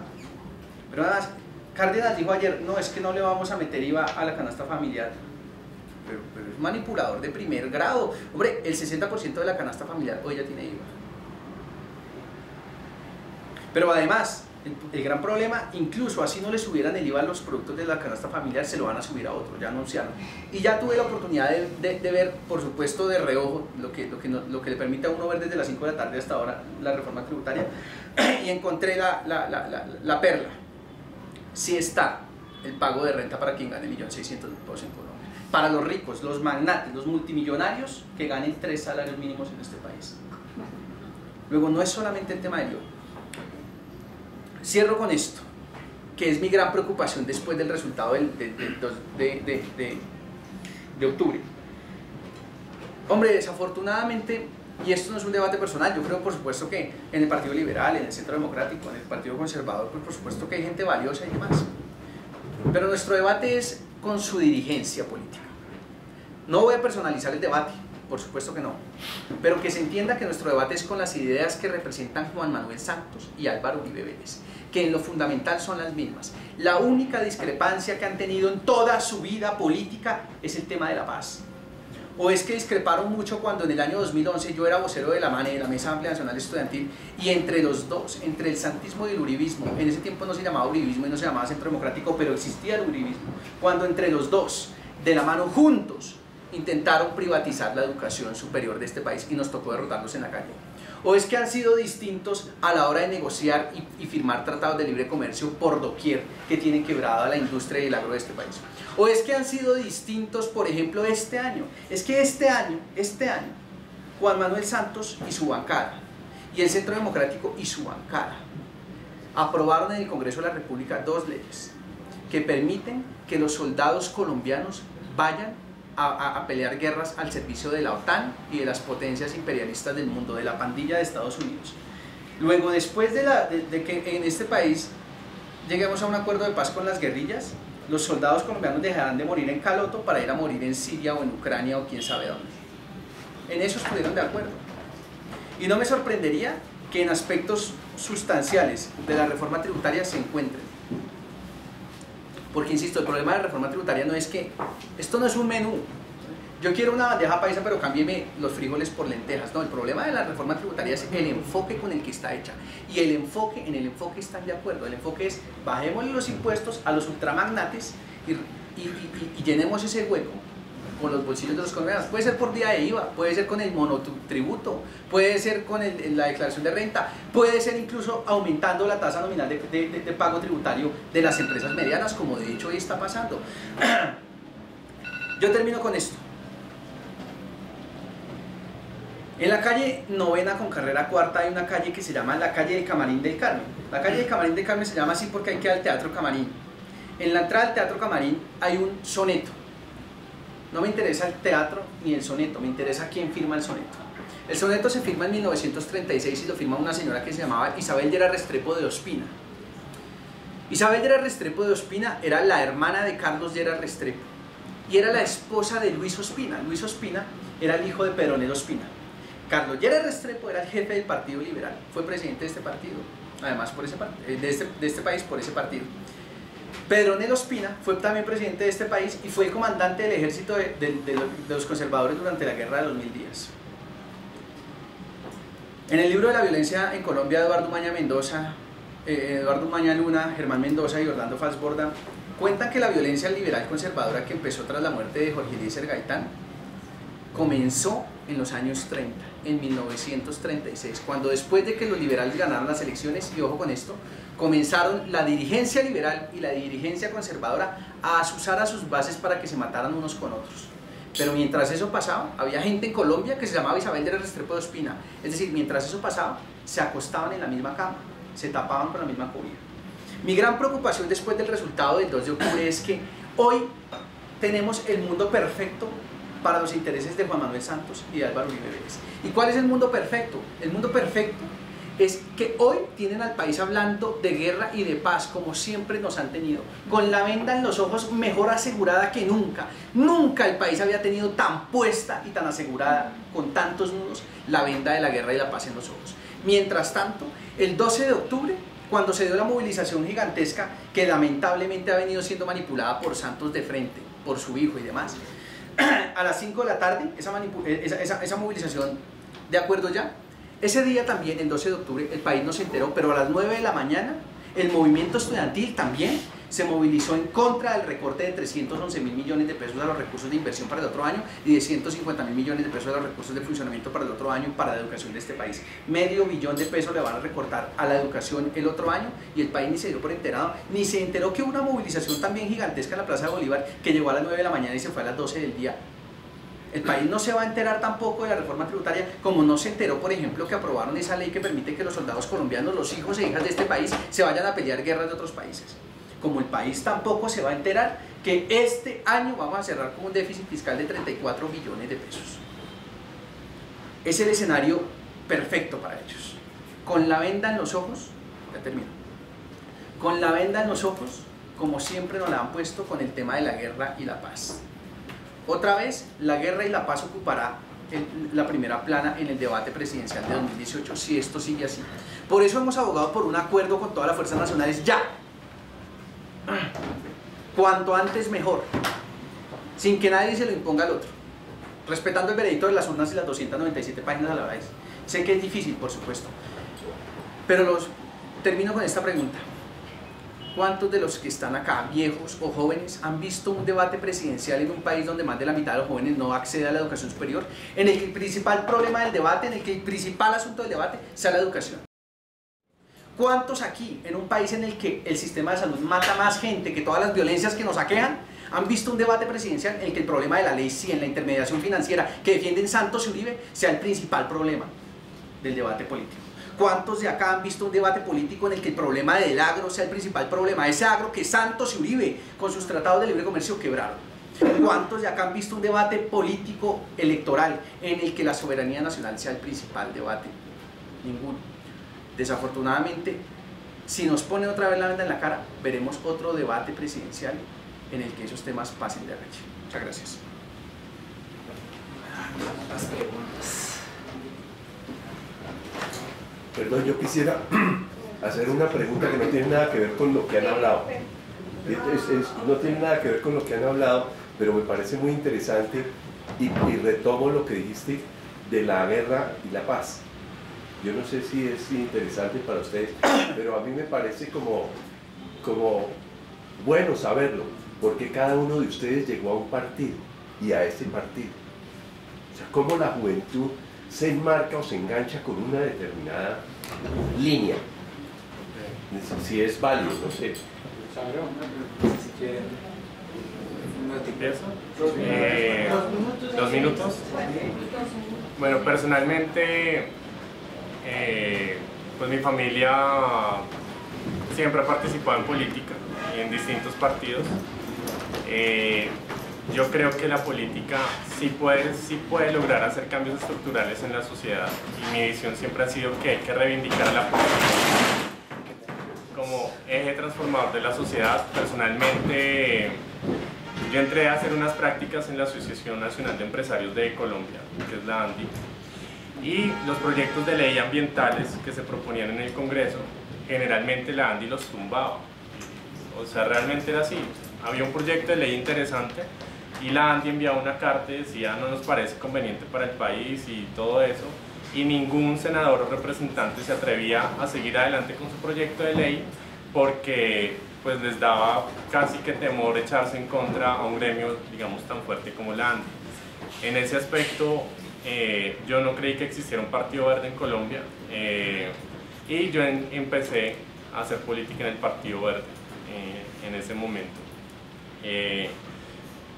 S3: Pero además, Cárdenas dijo ayer, no, es que no le vamos a meter IVA a la canasta familiar. Pero es manipulador de primer grado. Hombre, el 60% de la canasta familiar hoy ya tiene IVA. Pero además, el gran problema, incluso así no le subieran el IVA a los productos de la canasta familiar, se lo van a subir a otro, ya anunciaron. Y ya tuve la oportunidad de ver, por supuesto, de reojo, lo que le permite a uno ver desde las 5 de la tarde hasta ahora la reforma tributaria, y encontré la perla. Sí está el pago de renta para quien gane 1.600.000 pesos en Colombia. Para los ricos, los magnates, los multimillonarios que ganen 3 salarios mínimos en este país. Luego, no es solamente el tema del IVA. Cierro con esto, que es mi gran preocupación después del resultado de octubre. Hombre, desafortunadamente, y esto no es un debate personal, yo creo por supuesto que en el Partido Liberal, en el Centro Democrático, en el Partido Conservador, pues por supuesto que hay gente valiosa y demás. Pero nuestro debate es con su dirigencia política. No voy a personalizar el debate, por supuesto que no, pero que se entienda que nuestro debate es con las ideas que representan Juan Manuel Santos y Álvaro Uribe Vélez, que en lo fundamental son las mismas. La única discrepancia que han tenido en toda su vida política es el tema de la paz. O es que discreparon mucho cuando en el año 2011 yo era vocero de la MANE, de la Mesa Amplia Nacional Estudiantil, y entre los dos, entre el santismo y el uribismo, en ese tiempo no se llamaba uribismo y no se llamaba Centro Democrático, pero existía el uribismo, cuando entre los dos, de la mano juntos, intentaron privatizar la educación superior de este país y nos tocó derrotarlos en la calle. ¿O es que han sido distintos a la hora de negociar y firmar tratados de libre comercio por doquier que tienen quebrada la industria y el agro de este país? ¿O es que han sido distintos, por ejemplo, este año? Es que este año, Juan Manuel Santos y su bancada, y el Centro Democrático y su bancada, aprobaron en el Congreso de la República 2 leyes que permiten que los soldados colombianos vayan a pelear guerras al servicio de la OTAN y de las potencias imperialistas del mundo, de la pandilla de Estados Unidos. Luego, después de que en este país lleguemos a un acuerdo de paz con las guerrillas, los soldados colombianos dejarán de morir en Caloto para ir a morir en Siria o en Ucrania o quién sabe dónde. En eso estuvieron de acuerdo. Y no me sorprendería que en aspectos sustanciales de la reforma tributaria se encuentren. Porque, insisto, el problema de la reforma tributaria no es que esto no es un menú. Yo quiero una bandeja paisa, pero cámbieme los frijoles por lentejas. No, el problema de la reforma tributaria es el enfoque con el que está hecha. Y en el enfoque están de acuerdo. El enfoque es bajémosle los impuestos a los ultramagnates y llenemos ese hueco con los bolsillos de los colombianos. Puede ser por vía de IVA, puede ser con el monotributo, puede ser con la declaración de renta, puede ser incluso aumentando la tasa nominal de pago tributario de las empresas medianas, como de hecho hoy está pasando. Yo termino con esto. En la calle Novena con carrera cuarta hay una calle que se llama la calle del Camarín del Carmen. La calle del Camarín del Carmen se llama así porque ahí queda el Teatro Camarín. En la entrada del Teatro Camarín hay un soneto. No me interesa el teatro ni el soneto, me interesa quién firma el soneto. El soneto se firma en 1936 y lo firma una señora que se llamaba Isabel Lleras Restrepo de Ospina. Isabel Lleras Restrepo de Ospina era la hermana de Carlos Lleras Restrepo y era la esposa de Luis Ospina. Luis Ospina era el hijo de Pedronel Ospina. Carlos Lleras Restrepo era el jefe del Partido Liberal, fue presidente de este partido, además de este país por ese partido. Pedronel Ospina fue también presidente de este país y fue el comandante del ejército de los conservadores durante la guerra de los 1000 días. En el libro de la violencia en Colombia, Eduardo Maña Luna, Germán Mendoza y Orlando Falsborda cuentan que la violencia liberal conservadora que empezó tras la muerte de Jorge Eliezer Gaitán comenzó en los años 30, en 1936, cuando después de que los liberales ganaron las elecciones, y ojo con esto, comenzaron la dirigencia liberal y la dirigencia conservadora a azuzar a sus bases para que se mataran unos con otros. Pero mientras eso pasaba, había gente en Colombia que se llamaba Isabel Lleras Restrepo de Ospina, es decir, mientras eso pasaba, se acostaban en la misma cama, se tapaban con la misma cobija. Mi gran preocupación después del resultado del 2 de octubre es que hoy tenemos el mundo perfecto para los intereses de Juan Manuel Santos y de Álvaro Uribe Vélez. ¿Y cuál es el mundo perfecto? El mundo perfecto es que hoy tienen al país hablando de guerra y de paz, como siempre nos han tenido, con la venda en los ojos mejor asegurada que nunca. Nunca el país había tenido tan puesta y tan asegurada, con tantos nudos, la venda de la guerra y la paz en los ojos. Mientras tanto, el 12 de octubre, cuando se dio la movilización gigantesca, que lamentablemente ha venido siendo manipulada por Santos de frente, por su hijo y demás, a las 5 de la tarde, esa movilización de acuerdo ya, ese día también, el 12 de octubre, el país no se enteró, pero a las 9 de la mañana, el movimiento estudiantil también se movilizó en contra del recorte de 311.000 millones de pesos a los recursos de inversión para el otro año y de 150.000 millones de pesos a los recursos de funcionamiento para el otro año para la educación de este país. Medio billón de pesos le van a recortar a la educación el otro año y el país ni se dio por enterado, ni se enteró que hubo una movilización también gigantesca en la Plaza de Bolívar que llegó a las 9 de la mañana y se fue a las 12 del día. El país no se va a enterar tampoco de la reforma tributaria, como no se enteró, por ejemplo, que aprobaron esa ley que permite que los soldados colombianos, los hijos e hijas de este país, se vayan a pelear guerras de otros países. Como el país tampoco se va a enterar que este año vamos a cerrar con un déficit fiscal de 34 billones de pesos. Es el escenario perfecto para ellos. Con la venda en los ojos, ya termino, con la venda en los ojos, como siempre nos la han puesto con el tema de la guerra y la paz. Otra vez, la guerra y la paz ocupará la primera plana en el debate presidencial de 2018, si esto sigue así. Por eso hemos abogado por un acuerdo con todas las fuerzas nacionales ya. Cuanto antes mejor, sin que nadie se lo imponga al otro, respetando el veredicto de las urnas y las 297 páginas a la vez. Sé que es difícil, por supuesto, pero termino con esta pregunta. ¿Cuántos de los que están acá, viejos o jóvenes, han visto un debate presidencial en un país donde más de la mitad de los jóvenes no accede a la educación superior, en el que el principal problema del debate, en el que el principal asunto del debate sea la educación? ¿Cuántos aquí, en un país en el que el sistema de salud mata más gente que todas las violencias que nos aquejan, han visto un debate presidencial en el que el problema de la ley 100, la intermediación financiera que defienden Santos y Uribe, sea el principal problema del debate político? ¿Cuántos de acá han visto un debate político en el que el problema del agro sea el principal problema? Ese agro que Santos y Uribe con sus tratados de libre comercio quebraron. ¿Cuántos de acá han visto un debate político electoral en el que la soberanía nacional sea el principal debate? Ninguno. Desafortunadamente, si nos ponen otra vez la venda en la cara, veremos otro debate presidencial en el que esos temas pasen de raya. Muchas gracias.
S2: Las preguntas.
S7: Perdón, yo quisiera hacer una pregunta que no tiene nada que ver con lo que han hablado. No tiene nada que ver con lo que han hablado, pero me parece muy interesante y retomo lo que dijiste de la guerra y la paz. Yo no sé si es interesante para ustedes, pero a mí me parece como bueno saberlo, porque cada uno de ustedes llegó a un partido y a ese partido. O sea, cómo la juventud se enmarca o se engancha con una determinada línea. Si es válido, no sé.
S2: Si quieren.
S6: ¿Empiezo? 2 minutos. Bueno, personalmente, pues mi familia siempre ha participado en política y en distintos partidos. Yo creo que la política sí puede lograr hacer cambios estructurales en la sociedad, y mi visión siempre ha sido que hay que reivindicar a la política como eje transformador de la sociedad. Personalmente, yo entré a hacer unas prácticas en la Asociación Nacional de Empresarios de Colombia, que es la ANDI, y los proyectos de ley ambientales que se proponían en el Congreso, generalmente la ANDI los tumbaba. O sea, realmente era así. Había un proyecto de ley interesante y la ANDI enviaba una carta y decía no nos parece conveniente para el país y todo eso, y ningún senador o representante se atrevía a seguir adelante con su proyecto de ley porque pues les daba casi que temor echarse en contra a un gremio, digamos, tan fuerte como la ANDI. En ese aspecto yo no creí que existiera un Partido Verde en Colombia, y yo empecé a hacer política en el Partido Verde en ese momento.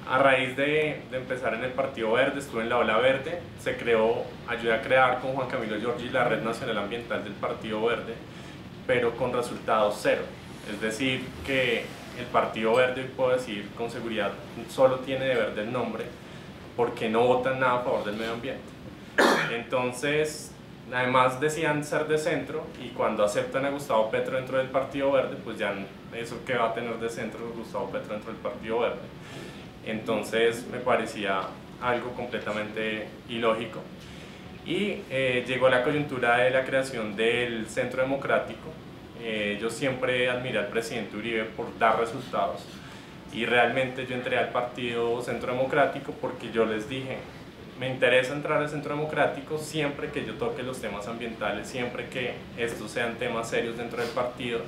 S6: A raíz de empezar en el Partido Verde, estuve en la Ola Verde, ayudé a crear con Juan Camilo Giorgi la Red Nacional Ambiental del Partido Verde, pero con resultados cero. Es decir, que el Partido Verde, puedo decir con seguridad, solo tiene de verde el nombre, porque no votan nada a favor del medio ambiente. Entonces, además decían ser de centro, y cuando aceptan a Gustavo Petro dentro del Partido Verde, pues ya eso que va a tener de centro Gustavo Petro dentro del Partido Verde. Entonces me parecía algo completamente ilógico, y llegó la coyuntura de la creación del Centro Democrático. Yo siempre admiré al presidente Uribe por dar resultados, y realmente yo entré al partido Centro Democrático porque yo les dije, me interesa entrar al Centro Democrático siempre que yo toque los temas ambientales, siempre que estos sean temas serios dentro del partido.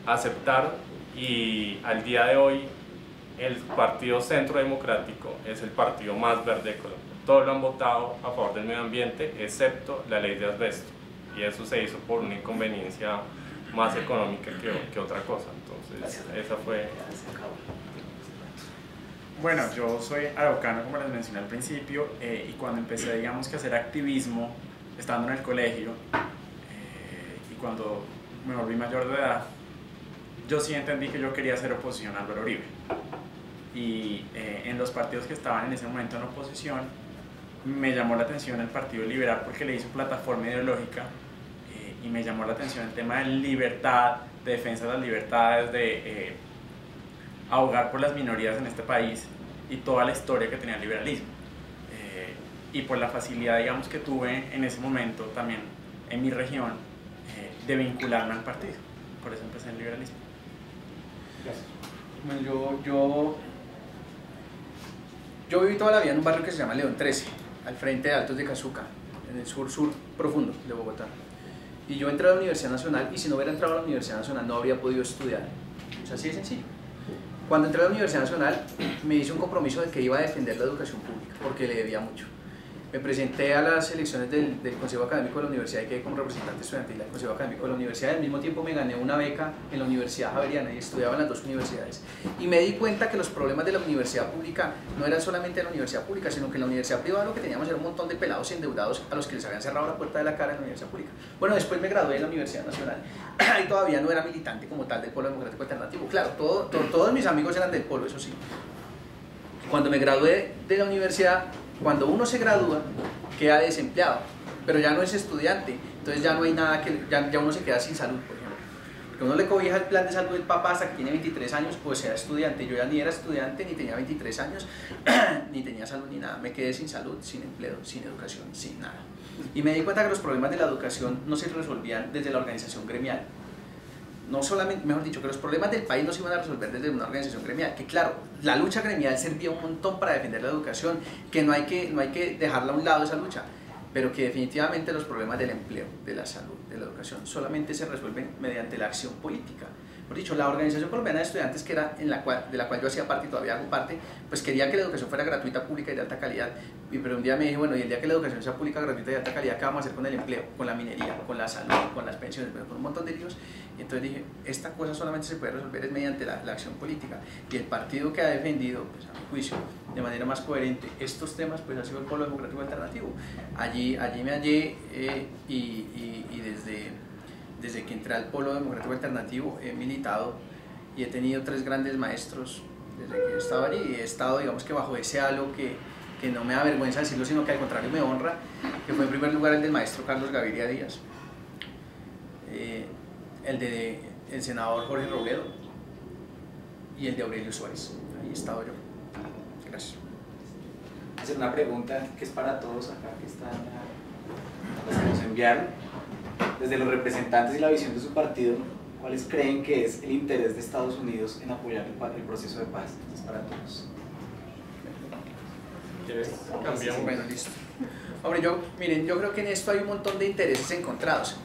S6: Aceptaron, y al día de hoy el partido Centro Democrático es el partido más verde de Colombia. Todos lo han votado a favor del medio ambiente, excepto la ley de asbesto, y eso se hizo por una inconveniencia más económica que otra cosa. Entonces esa fue...
S1: Bueno, yo soy araucano, como les mencioné al principio, y cuando empecé, digamos, que a hacer activismo, estando en el colegio, y cuando me volví mayor de edad, yo sí entendí que yo quería hacer oposición a Álvaro Uribe. Y en los partidos que estaban en ese momento en oposición, me llamó la atención el Partido Liberal porque le hizo plataforma ideológica, y me llamó la atención el tema de libertad, de defensa de las libertades, de abogar por las minorías en este país, y toda la historia que tenía el liberalismo, y por la facilidad, digamos, que tuve en ese momento también en mi región de vincularme al partido. Por eso empecé en el liberalismo.
S3: Gracias. Bueno, yo viví toda la vida en un barrio que se llama León 13, al frente de Altos de Cazuca, en el sur profundo de Bogotá. Y yo entré a la Universidad Nacional, y si no hubiera entrado a la Universidad Nacional no habría podido estudiar. O sea, así de sencillo. Cuando entré a la Universidad Nacional me hice un compromiso de que iba a defender la educación pública, porque le debía mucho. Me presenté a las elecciones del Consejo Académico de la Universidad y quedé como representante estudiantil del Consejo Académico de la Universidad. Al mismo tiempo me gané una beca en la Universidad Javeriana y estudiaba en las dos universidades. Y me di cuenta que los problemas de la universidad pública no eran solamente de la universidad pública, sino que en la universidad privada lo que teníamos era un montón de pelados endeudados a los que les habían cerrado la puerta de la cara en la universidad pública. Bueno, después me gradué en la Universidad Nacional y todavía no era militante como tal del Polo Democrático Alternativo. Claro, todos mis amigos eran del Polo, eso sí. Cuando me gradué de la universidad, cuando uno se gradúa, queda desempleado, pero ya no es estudiante, entonces ya no hay nada que, ya uno se queda sin salud, por ejemplo. Porque uno le cobija el plan de salud del papá hasta que tiene 23 años, pues sea estudiante. Yo ya ni era estudiante, ni tenía 23 años, ni tenía salud ni nada. Me quedé sin salud, sin empleo, sin educación, sin nada. Y me di cuenta que los problemas de la educación no se resolvían desde la organización gremial. No solamente, mejor dicho, que los problemas del país no se iban a resolver desde una organización gremial, que claro, la lucha gremial servía un montón para defender la educación, que no hay que dejarla a un lado esa lucha, pero que definitivamente los problemas del empleo, de la salud, de la educación, solamente se resuelven mediante la acción política. Por dicho, la Organización Colombiana de Estudiantes, que era de la cual yo hacía parte y todavía hago parte, pues quería que la educación fuera gratuita, pública y de alta calidad. Pero un día me dije, bueno, y el día que la educación sea pública, gratuita y de alta calidad, ¿qué vamos a hacer con el empleo, con la minería, con la salud, con las pensiones, con un montón de líos? Y entonces dije, esta cosa solamente se puede resolver es mediante la acción política. Y el partido que ha defendido, pues a mi juicio, de manera más coherente estos temas, pues ha sido el Polo Democrático Alternativo. Allí me hallé y desde que entré al Polo Democrático Alternativo he militado y he tenido 3 grandes maestros desde que he estado allí, y he estado, digamos, que bajo ese halo que no me da vergüenza decirlo, sino que al contrario me honra, que fue en primer lugar el del maestro Carlos Gaviria Díaz, el del senador Jorge Robledo y el de Aurelio Suárez. Ahí he estado yo. Gracias.
S2: Hacer una pregunta que es para todos acá que están, los que nos enviaron. Desde los representantes y la visión de su partido, ¿cuáles creen que es el interés de Estados Unidos en apoyar el proceso de paz? Es para todos.
S6: ¿Quieres cambiar?
S3: Bueno, listo. Hombre, miren, yo creo que en esto hay un montón de intereses encontrados.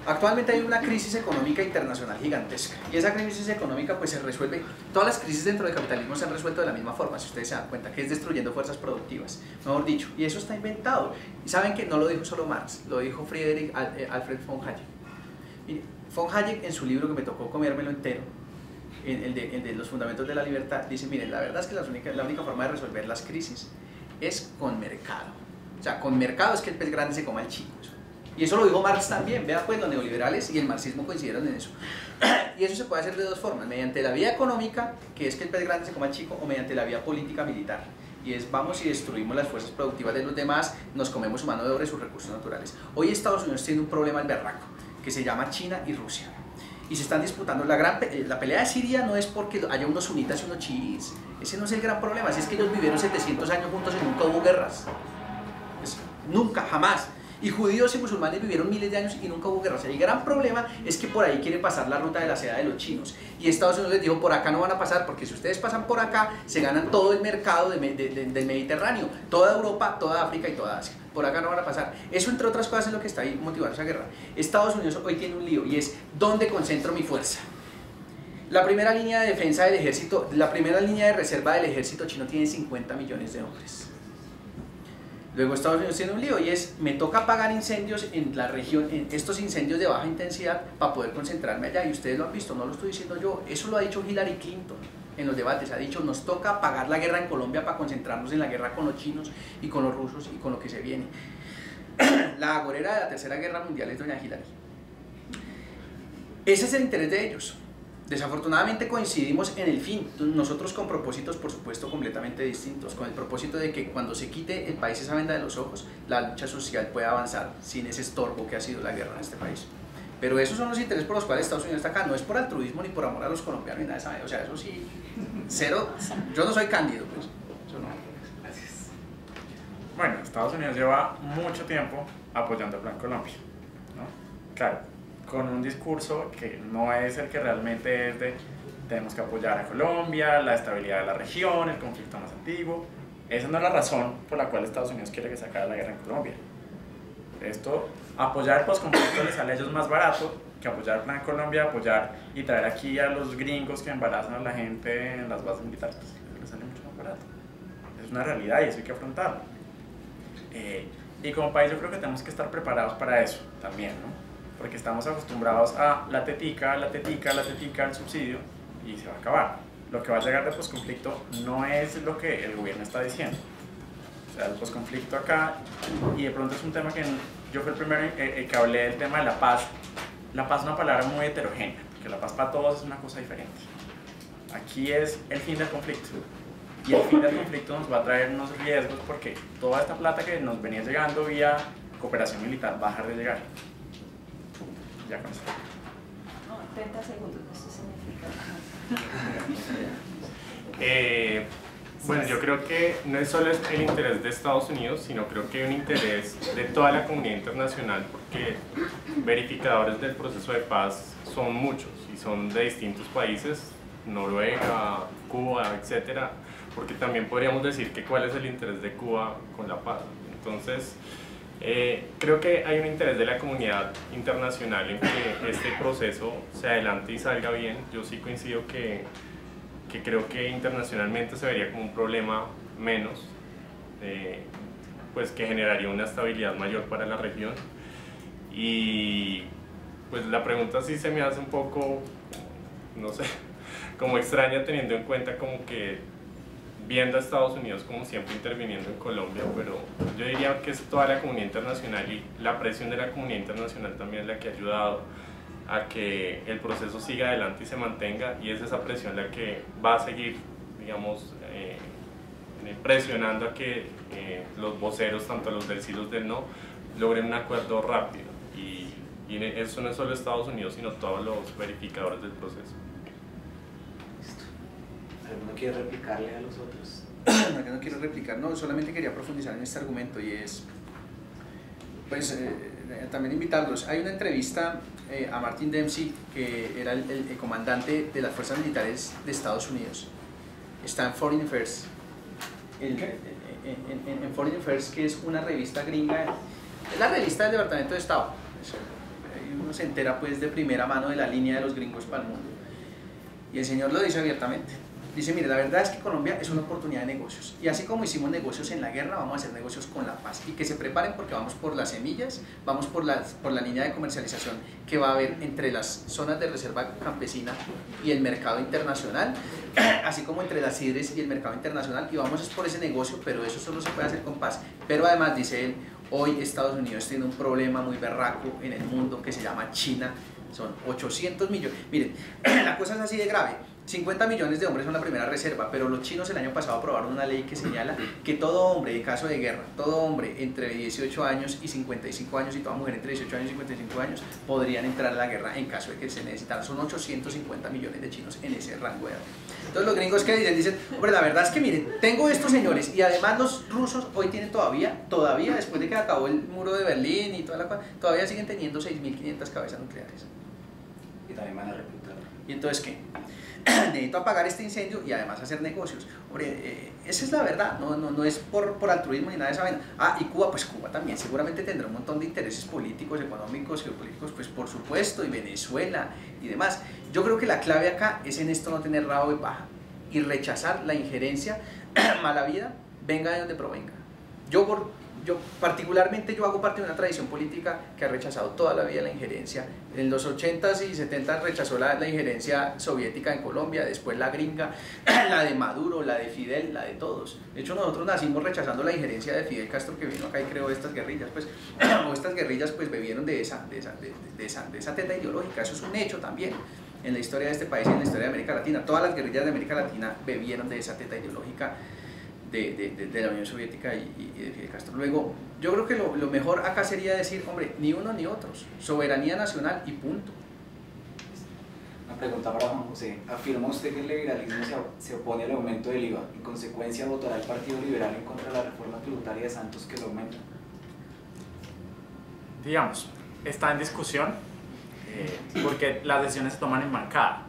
S3: Actualmente hay una crisis económica internacional gigantesca, y esa crisis económica pues se resuelve, todas las crisis dentro del capitalismo se han resuelto de la misma forma, si ustedes se dan cuenta, que es destruyendo fuerzas productivas, mejor dicho, y eso está inventado. Y saben que no lo dijo solo Marx, lo dijo Alfred von Hayek. Mire, von Hayek en su libro, que me tocó comérmelo entero, el de los fundamentos de la libertad, dice, miren, la verdad es que la única forma de resolver las crisis es con mercado. O sea, con mercado es que el pez grande se coma el chico. Y eso lo dijo Marx también. Vean, pues los neoliberales y el marxismo coincidieron en eso. Y eso se puede hacer de 2 formas: mediante la vía económica, que es que el pez grande se coma el chico, o mediante la vía política militar. Y es, vamos y destruimos las fuerzas productivas de los demás, nos comemos su mano de obra y sus recursos naturales. Hoy Estados Unidos tiene un problema al berraco, que se llama China y Rusia. Y se están disputando. La pelea de Siria no es porque haya unos sunitas y unos chiíes. Ese no es el gran problema. Es que ellos vivieron 700 años juntos y nunca hubo guerras. Nunca, jamás. Y judíos y musulmanes vivieron miles de años y nunca hubo guerras. El gran problema es que por ahí quiere pasar la ruta de la seda de los chinos. Y Estados Unidos les dijo, por acá no van a pasar, porque si ustedes pasan por acá, se ganan todo el mercado del Mediterráneo, toda Europa, toda África y toda Asia. Por acá no van a pasar. Eso, entre otras cosas, es lo que está ahí motivando esa guerra. Estados Unidos hoy tiene un lío, y es, ¿dónde concentro mi fuerza? La primera línea de defensa del ejército, la primera línea de reserva del ejército chino tiene 50 millones de hombres. Luego Estados Unidos tiene un lío, y es, me toca apagar incendios en la región, en estos incendios de baja intensidad, para poder concentrarme allá. Y ustedes lo han visto, no lo estoy diciendo yo, eso lo ha dicho Hillary Clinton en los debates. Ha dicho, nos toca apagar la guerra en Colombia para concentrarnos en la guerra con los chinos y con los rusos y con lo que se viene. La agorera de la Tercera Guerra Mundial es doña Hillary. Ese es el interés de ellos. Desafortunadamente coincidimos en el fin, nosotros con propósitos, por supuesto, completamente distintos, con el propósito de que cuando se quite el país esa venda de los ojos, la lucha social pueda avanzar sin ese estorbo que ha sido la guerra en este país. Pero esos son los intereses por los cuales Estados Unidos está acá, no es por altruismo ni por amor a los colombianos ni nada de eso, o sea, eso sí, cero, yo no soy Cándido, pues, eso no.
S1: Gracias. Bueno, Estados Unidos lleva mucho tiempo apoyando el Plan Colombia, ¿no? Claro, con un discurso que no es el que realmente es de tenemos que apoyar a Colombia, la estabilidad de la región, el conflicto más antiguo. Esa no es la razón por la cual Estados Unidos quiere que se acabe la guerra en Colombia. Esto, apoyar el posconflicto les sale a ellos más barato que apoyar el Plan Colombia, apoyar y traer aquí a los gringos que embarazan a la gente en las bases militares, pues les sale mucho más barato. Es una realidad y eso hay que afrontarlo. Y como país yo creo que tenemos que estar preparados para eso también, ¿no? Porque estamos acostumbrados a la tetica, el subsidio, y se va a acabar. Lo que va a llegar de posconflicto no es lo que el gobierno está diciendo. O sea, el posconflicto acá, y de pronto es un tema que yo fui el primero que hablé del tema de la paz. La paz es una palabra muy heterogénea, porque la paz para todos es una cosa diferente. Aquí es el fin del conflicto. Y el fin del conflicto nos va a traer unos riesgos porque toda esta plata que nos venía llegando vía cooperación militar va a dejar de llegar. Ya con eso.
S5: No, 30 segundos, eso significa.
S6: Bueno, yo creo que no es solo el interés de Estados Unidos, sino creo que hay un interés de toda la comunidad internacional, porque verificadores del proceso de paz son muchos y son de distintos países, Noruega, Cuba, etcétera, porque también podríamos decir que cuál es el interés de Cuba con la paz. Entonces, creo que hay un interés de la comunidad internacional en que este proceso se adelante y salga bien. Yo sí coincido que creo que internacionalmente se vería como un problema menos, pues que generaría una estabilidad mayor para la región. Y pues la pregunta sí se me hace un poco, no sé, como extraña, teniendo en cuenta como que viendo a Estados Unidos como siempre interviniendo en Colombia, pero yo diría que es toda la comunidad internacional y la presión de la comunidad internacional también es la que ha ayudado a que el proceso siga adelante y se mantenga, y es esa presión la que va a seguir, digamos, presionando a que los voceros, tanto los del sí y los del no, logren un acuerdo rápido, y eso no es solo Estados Unidos, sino todos los verificadores del proceso.
S2: Listo. ¿Alguno quiere replicarle a los otros?
S3: No, yo no quiero replicar, no, solamente quería profundizar en este argumento, y es, pues, también invitarlos. Hay una entrevista a Martin Dempsey, que era el comandante de las fuerzas militares de Estados Unidos. Está en Foreign Affairs. En Foreign Affairs, que es una revista gringa, es la revista del Departamento de Estado. Uno se entera pues de primera mano de la línea de los gringos para el mundo. Y el señor lo dice abiertamente. Dice, mire, la verdad es que Colombia es una oportunidad de negocios, y así como hicimos negocios en la guerra, vamos a hacer negocios con la paz, y que se preparen porque vamos por las semillas, vamos por la línea de comercialización que va a haber entre las zonas de reserva campesina y el mercado internacional, así como entre las sidres y el mercado internacional, y vamos por ese negocio, pero eso solo se puede hacer con paz. Pero además, dice él, hoy Estados Unidos tiene un problema muy berraco en el mundo que se llama China. Son 800 millones. Miren, la cosa es así de grave. 50 millones de hombres son la primera reserva, pero los chinos el año pasado aprobaron una ley que señala que todo hombre, en caso de guerra, todo hombre entre 18 años y 55 años y toda mujer entre 18 años y 55 años podrían entrar a la guerra en caso de que se necesitara. Son 850 millones de chinos en ese rango de edad. Entonces los gringos que dicen, hombre, la verdad es que miren, tengo estos señores, y además los rusos hoy tienen todavía, después de que acabó el muro de Berlín y toda la cosa, todavía siguen teniendo 6.500 cabezas nucleares.
S2: Y también van a reclutar.
S3: ¿Y entonces qué? Necesito apagar este incendio y además hacer negocios. Hombre, esa es la verdad, no es por altruismo ni nada de esa vaina. Ah, y Cuba, pues Cuba también seguramente tendrá un montón de intereses políticos, económicos, geopolíticos, pues por supuesto, y Venezuela y demás. Yo creo que la clave acá es en esto no tener rabo de paja y rechazar la injerencia mala vida, venga de donde provenga. Yo particularmente hago parte de una tradición política que ha rechazado toda la vida la injerencia. En los 80s y 70s rechazó la injerencia soviética en Colombia, después la gringa, la de Maduro, la de Fidel, la de todos. De hecho, nosotros nacimos rechazando la injerencia de Fidel Castro, que vino acá y creó estas guerrillas, pues, o estas guerrillas pues bebieron de esa teta ideológica. Eso es un hecho también en la historia de este país y en la historia de América Latina. Todas las guerrillas de América Latina bebieron de esa teta ideológica de la Unión Soviética y de Fidel Castro. Luego, yo creo que lo mejor acá sería decir, hombre, ni uno ni otros, soberanía nacional y punto.
S2: Una pregunta para Juan José. ¿Afirma usted que el liberalismo se opone al aumento del IVA? En consecuencia, ¿votará el Partido Liberal en contra de la reforma tributaria de Santos que lo aumenta?
S1: Digamos, está en discusión porque las decisiones se toman en bancada,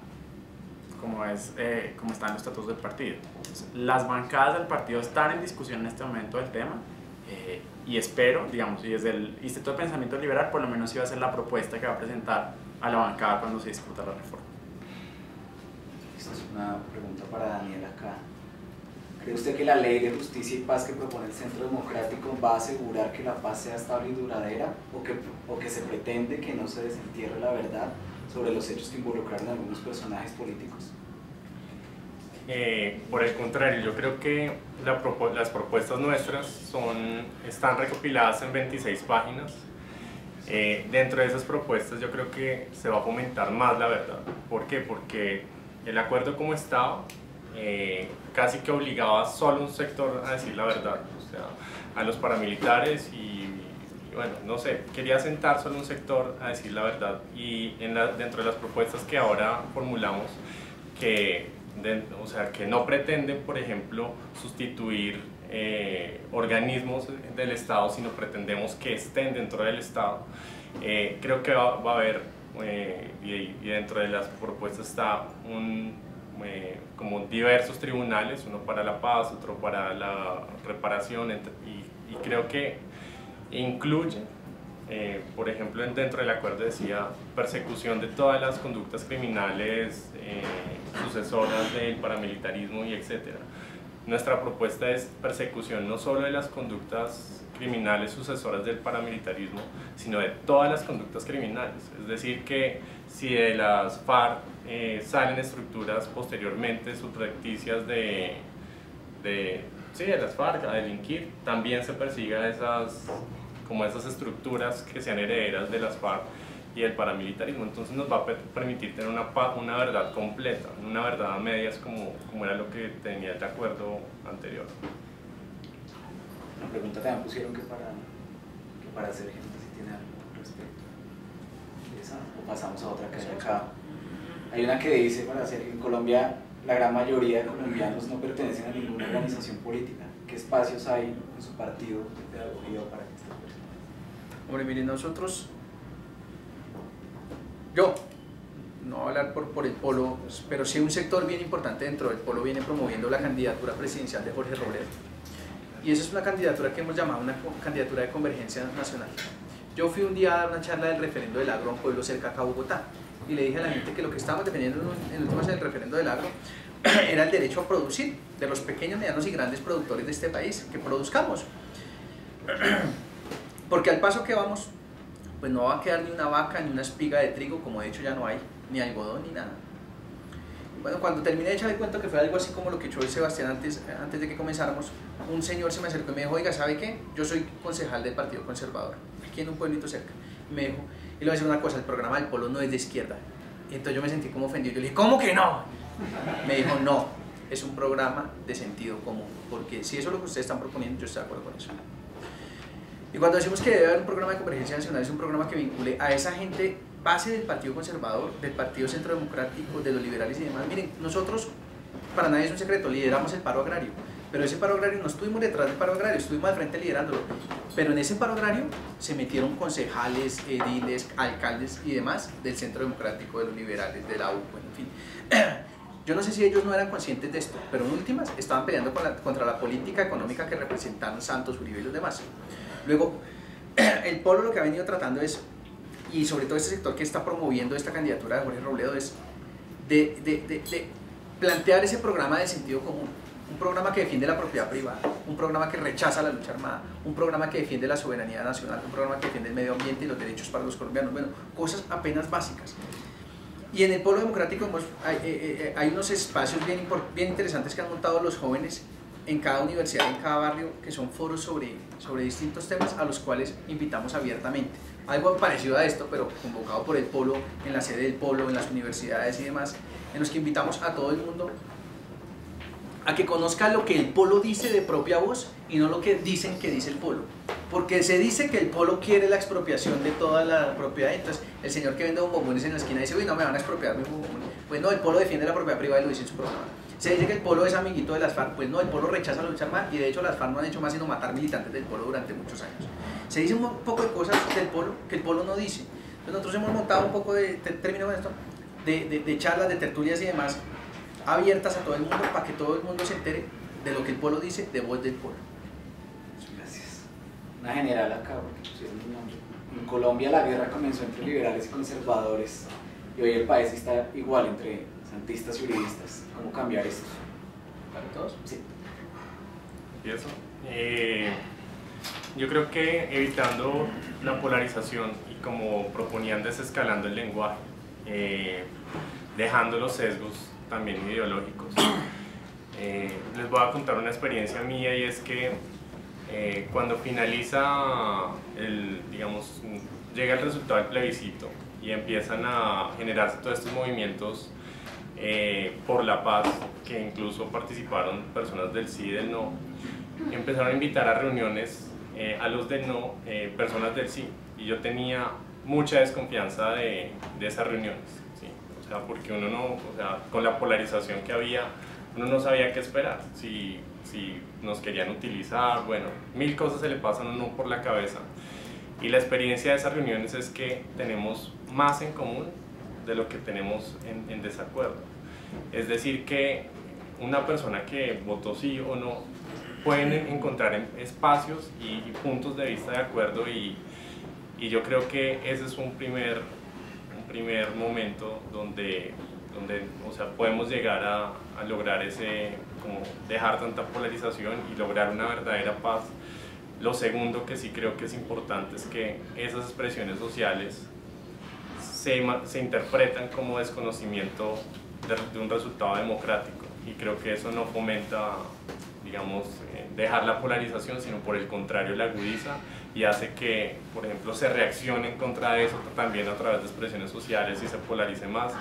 S1: como están los estatutos del partido. Entonces, las bancadas del partido están en discusión en este momento del tema, y espero, digamos, y desde el Instituto de Pensamiento Liberal por lo menos iba a ser la propuesta que va a presentar a la bancada cuando se discuta la reforma.
S2: Esta es una pregunta para Daniel acá. ¿Cree usted que la ley de justicia y paz que propone el Centro Democrático va a asegurar que la paz sea estable y duradera o que se pretende que no se desentierre la verdad sobre los hechos que involucraron a algunos personajes políticos?
S6: Por el contrario, yo creo que las propuestas nuestras están recopiladas en 26 páginas. Dentro de esas propuestas yo creo que se va a fomentar más la verdad. ¿Por qué? Porque el acuerdo como estaba casi que obligaba solo un sector a decir la verdad, o sea, a los paramilitares y bueno, no sé, quería sentar solo un sector a decir la verdad. Y dentro de las propuestas que ahora formulamos, o sea, que no pretenden, por ejemplo, sustituir organismos del Estado, sino pretendemos que estén dentro del Estado. Creo que va a haber, y dentro de las propuestas está como diversos tribunales, uno para la paz, otro para la reparación, y creo que incluye, por ejemplo, dentro del acuerdo decía persecución de todas las conductas criminales sucesoras del paramilitarismo y etcétera. Nuestra propuesta es persecución no solo de las conductas criminales sucesoras del paramilitarismo, sino de todas las conductas criminales. Es decir, que si de las FARC salen estructuras posteriormente subrepticias de las FARC a delinquir, también se persiga esas estructuras que sean herederas de las FARC y el paramilitarismo. Entonces nos va a permitir tener una verdad completa, una verdad a medias como era lo que tenía el acuerdo anterior.
S2: La pregunta también pusieron que para hacer gente si tiene algo al respecto. ¿Esa? O pasamos a otra que hay acá. Hay una que dice, para hacer, en Colombia la gran mayoría de colombianos no pertenecen a ninguna organización política. ¿Qué espacios hay en su partido de pedagogía para estas personas?
S3: Hombre, miren, yo no voy a hablar por el Polo, pero sí un sector bien importante dentro del Polo viene promoviendo la candidatura presidencial de Jorge Robledo. Y esa es una candidatura que hemos llamado una candidatura de convergencia nacional. Yo fui un día a dar una charla del referendo del agro a un pueblo cerca acá a Bogotá y le dije a la gente que lo que estábamos defendiendo en últimas en el referendo del agro era el derecho a producir de los pequeños, medianos y grandes productores de este país, que produzcamos. Porque al paso que vamos, pues no va a quedar ni una vaca ni una espiga de trigo, como de hecho ya no hay, ni algodón ni nada. Bueno, cuando terminé de echar el cuento, que fue algo así como lo que echó el Sebastián antes de que comenzáramos, un señor se me acercó y me dijo, oiga, ¿sabe qué? Yo soy concejal del Partido Conservador, aquí en un pueblito cerca. Y me dijo, y le voy a decir una cosa, el programa del Polo no es de izquierda. Y entonces yo me sentí como ofendido, yo le dije, ¿cómo que no? Me dijo, no, es un programa de sentido común, porque si eso es lo que ustedes están proponiendo, yo estoy de acuerdo con eso. Y cuando decimos que debe haber un programa de convergencia nacional, es un programa que vincule a esa gente base del Partido Conservador, del Partido Centro Democrático, de los liberales y demás. Miren, nosotros, para nadie es un secreto, lideramos el paro agrario, pero ese paro agrario no estuvimos detrás del paro agrario, estuvimos al frente liderándolo. Pero en ese paro agrario se metieron concejales, ediles, alcaldes y demás del Centro Democrático, de los liberales, de la UPO, en fin. Yo no sé si ellos no eran conscientes de esto, pero en últimas estaban peleando contra la política económica que representaban Santos, Uribe y los demás. Luego, el Polo lo que ha venido tratando es, y sobre todo este sector que está promoviendo esta candidatura de Jorge Robledo, es de plantear ese programa de sentido común, un programa que defiende la propiedad privada, un programa que rechaza la lucha armada, un programa que defiende la soberanía nacional, un programa que defiende el medio ambiente y los derechos para los colombianos, bueno, cosas apenas básicas. Y en el Polo Democrático hay unos espacios bien interesantes que han montado los jóvenes en cada universidad, en cada barrio, que son foros sobre distintos temas a los cuales invitamos abiertamente. Algo parecido a esto, pero convocado por el Polo, en la sede del Polo, en las universidades y demás, en los que invitamos a todo el mundo a que conozca lo que el Polo dice de propia voz y no lo que dicen que dice el Polo. Porque se dice que el Polo quiere la expropiación de toda la propiedad, entonces el señor que vende bombones en la esquina dice, uy, no me van a expropiar mis bombones. Pues no, el Polo defiende la propiedad privada y lo dice en su programa. Se dice que el Polo es amiguito de las FARC, pues no, el Polo rechaza la lucha armada y de hecho las FARC no han hecho más sino matar militantes del Polo durante muchos años. Se dice un poco de cosas del Polo que el Polo no dice. Entonces nosotros hemos montado un poco termino con esto, de charlas, de tertulias y demás, abiertas a todo el mundo para que todo el mundo se entere de lo que el Polo dice de voz del Polo.
S2: Gracias. Una general acá, porque pusieron un nombre. En Colombia la guerra comenzó entre liberales y conservadores y hoy el país está igual entre santistas y uribistas. ¿Cómo cambiar esto?
S3: ¿Para todos?
S2: Sí.
S6: ¿Y eso? Yo creo que evitando la polarización y como proponían desescalando el lenguaje, dejando los sesgos también ideológicos. Les voy a contar una experiencia mía y es que cuando finaliza digamos, llega el resultado del plebiscito y empiezan a generarse todos estos movimientos por la paz, que incluso participaron personas del sí y del no, empezaron a invitar a reuniones a los del no, personas del sí, y yo tenía mucha desconfianza de esas reuniones, ¿sí? O sea, porque uno no, o sea, con la polarización que había, uno no sabía qué esperar, si nos querían utilizar, bueno, mil cosas se le pasan a uno por la cabeza, y la experiencia de esas reuniones es que tenemos más en común de lo que tenemos en desacuerdo. Es decir, que una persona que votó sí o no pueden encontrar espacios y puntos de vista de acuerdo, y yo creo que ese es un primer momento donde o sea, podemos llegar a lograr como dejar tanta polarización y lograr una verdadera paz. Lo segundo que sí creo que es importante es que esas expresiones sociales se interpretan como desconocimiento de un resultado democrático, y creo que eso no fomenta, digamos, dejar la polarización, sino por el contrario la agudiza y hace que, por ejemplo, se reaccione en contra de eso también a través de expresiones sociales y se polarice más.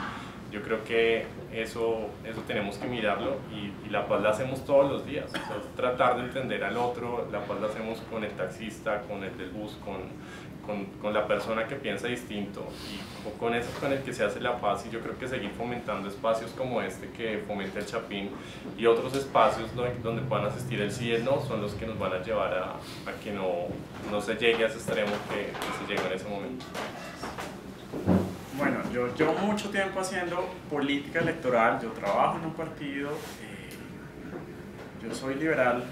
S6: Yo creo que eso tenemos que mirarlo, y la paz la hacemos todos los días, o sea, tratar de entender al otro. La paz la hacemos con el taxista, con el del bus, con la persona que piensa distinto, y con eso con el que se hace la paz. Y yo creo que seguir fomentando espacios como este que fomenta el Chapín y otros espacios donde puedan asistir el sí y el no son los que nos van a llevar a que no se llegue a ese extremo que se llegó en ese momento.
S1: Bueno, yo llevo mucho tiempo haciendo política electoral, yo trabajo en un partido, yo soy liberal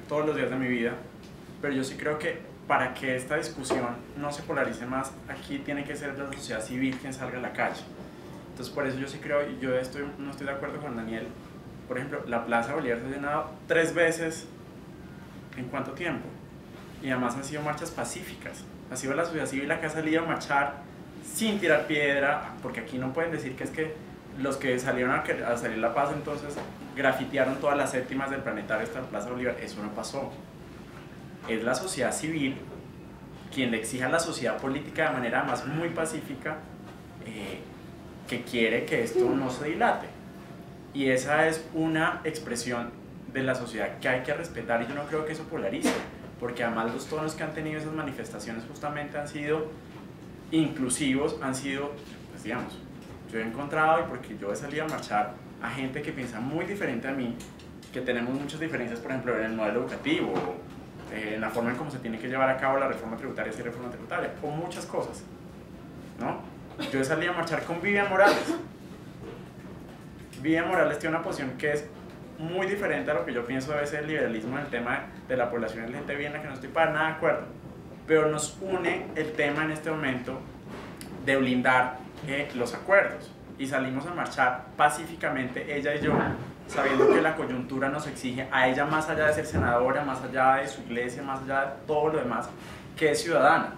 S1: todos los días de mi vida, pero yo sí creo que para que esta discusión no se polarice más, aquí tiene que ser la sociedad civil quien salga a la calle. Entonces por eso yo sí creo, y yo no estoy de acuerdo con Daniel, por ejemplo, la Plaza Bolívar se ha llenado 3 veces ¿en cuánto tiempo? Y además han sido marchas pacíficas, ha sido la sociedad civil la que ha salido a marchar sin tirar piedra, porque aquí no pueden decir que es que los que salieron a salir la paz entonces grafitearon todas las séptimas del planetario hasta la Plaza Bolívar. Eso no pasó. Es la sociedad civil quien le exige a la sociedad política de manera más muy pacífica que quiere que esto no se dilate, y esa es una expresión de la sociedad que hay que respetar, y yo no creo que eso polarice, porque además los tonos que han tenido esas manifestaciones justamente han sido inclusivos, han sido, pues digamos, yo he encontrado, y porque yo he salido a marchar, a gente que piensa muy diferente a mí, que tenemos muchas diferencias, por ejemplo, en el modelo educativo, en la forma en cómo se tiene que llevar a cabo la reforma tributaria, y reforma tributaria, o muchas cosas, ¿no? Yo he salido a marchar con Vivian Morales. Vivian Morales tiene una posición que es muy diferente a lo que yo pienso a veces del liberalismo en el tema de la población LGTB, en la que no estoy para nada de acuerdo, pero nos une el tema en este momento de blindar los acuerdos, y salimos a marchar pacíficamente, ella y yo, sabiendo que la coyuntura nos exige a ella, más allá de ser senadora, más allá de su iglesia, más allá de todo lo demás, que es ciudadana,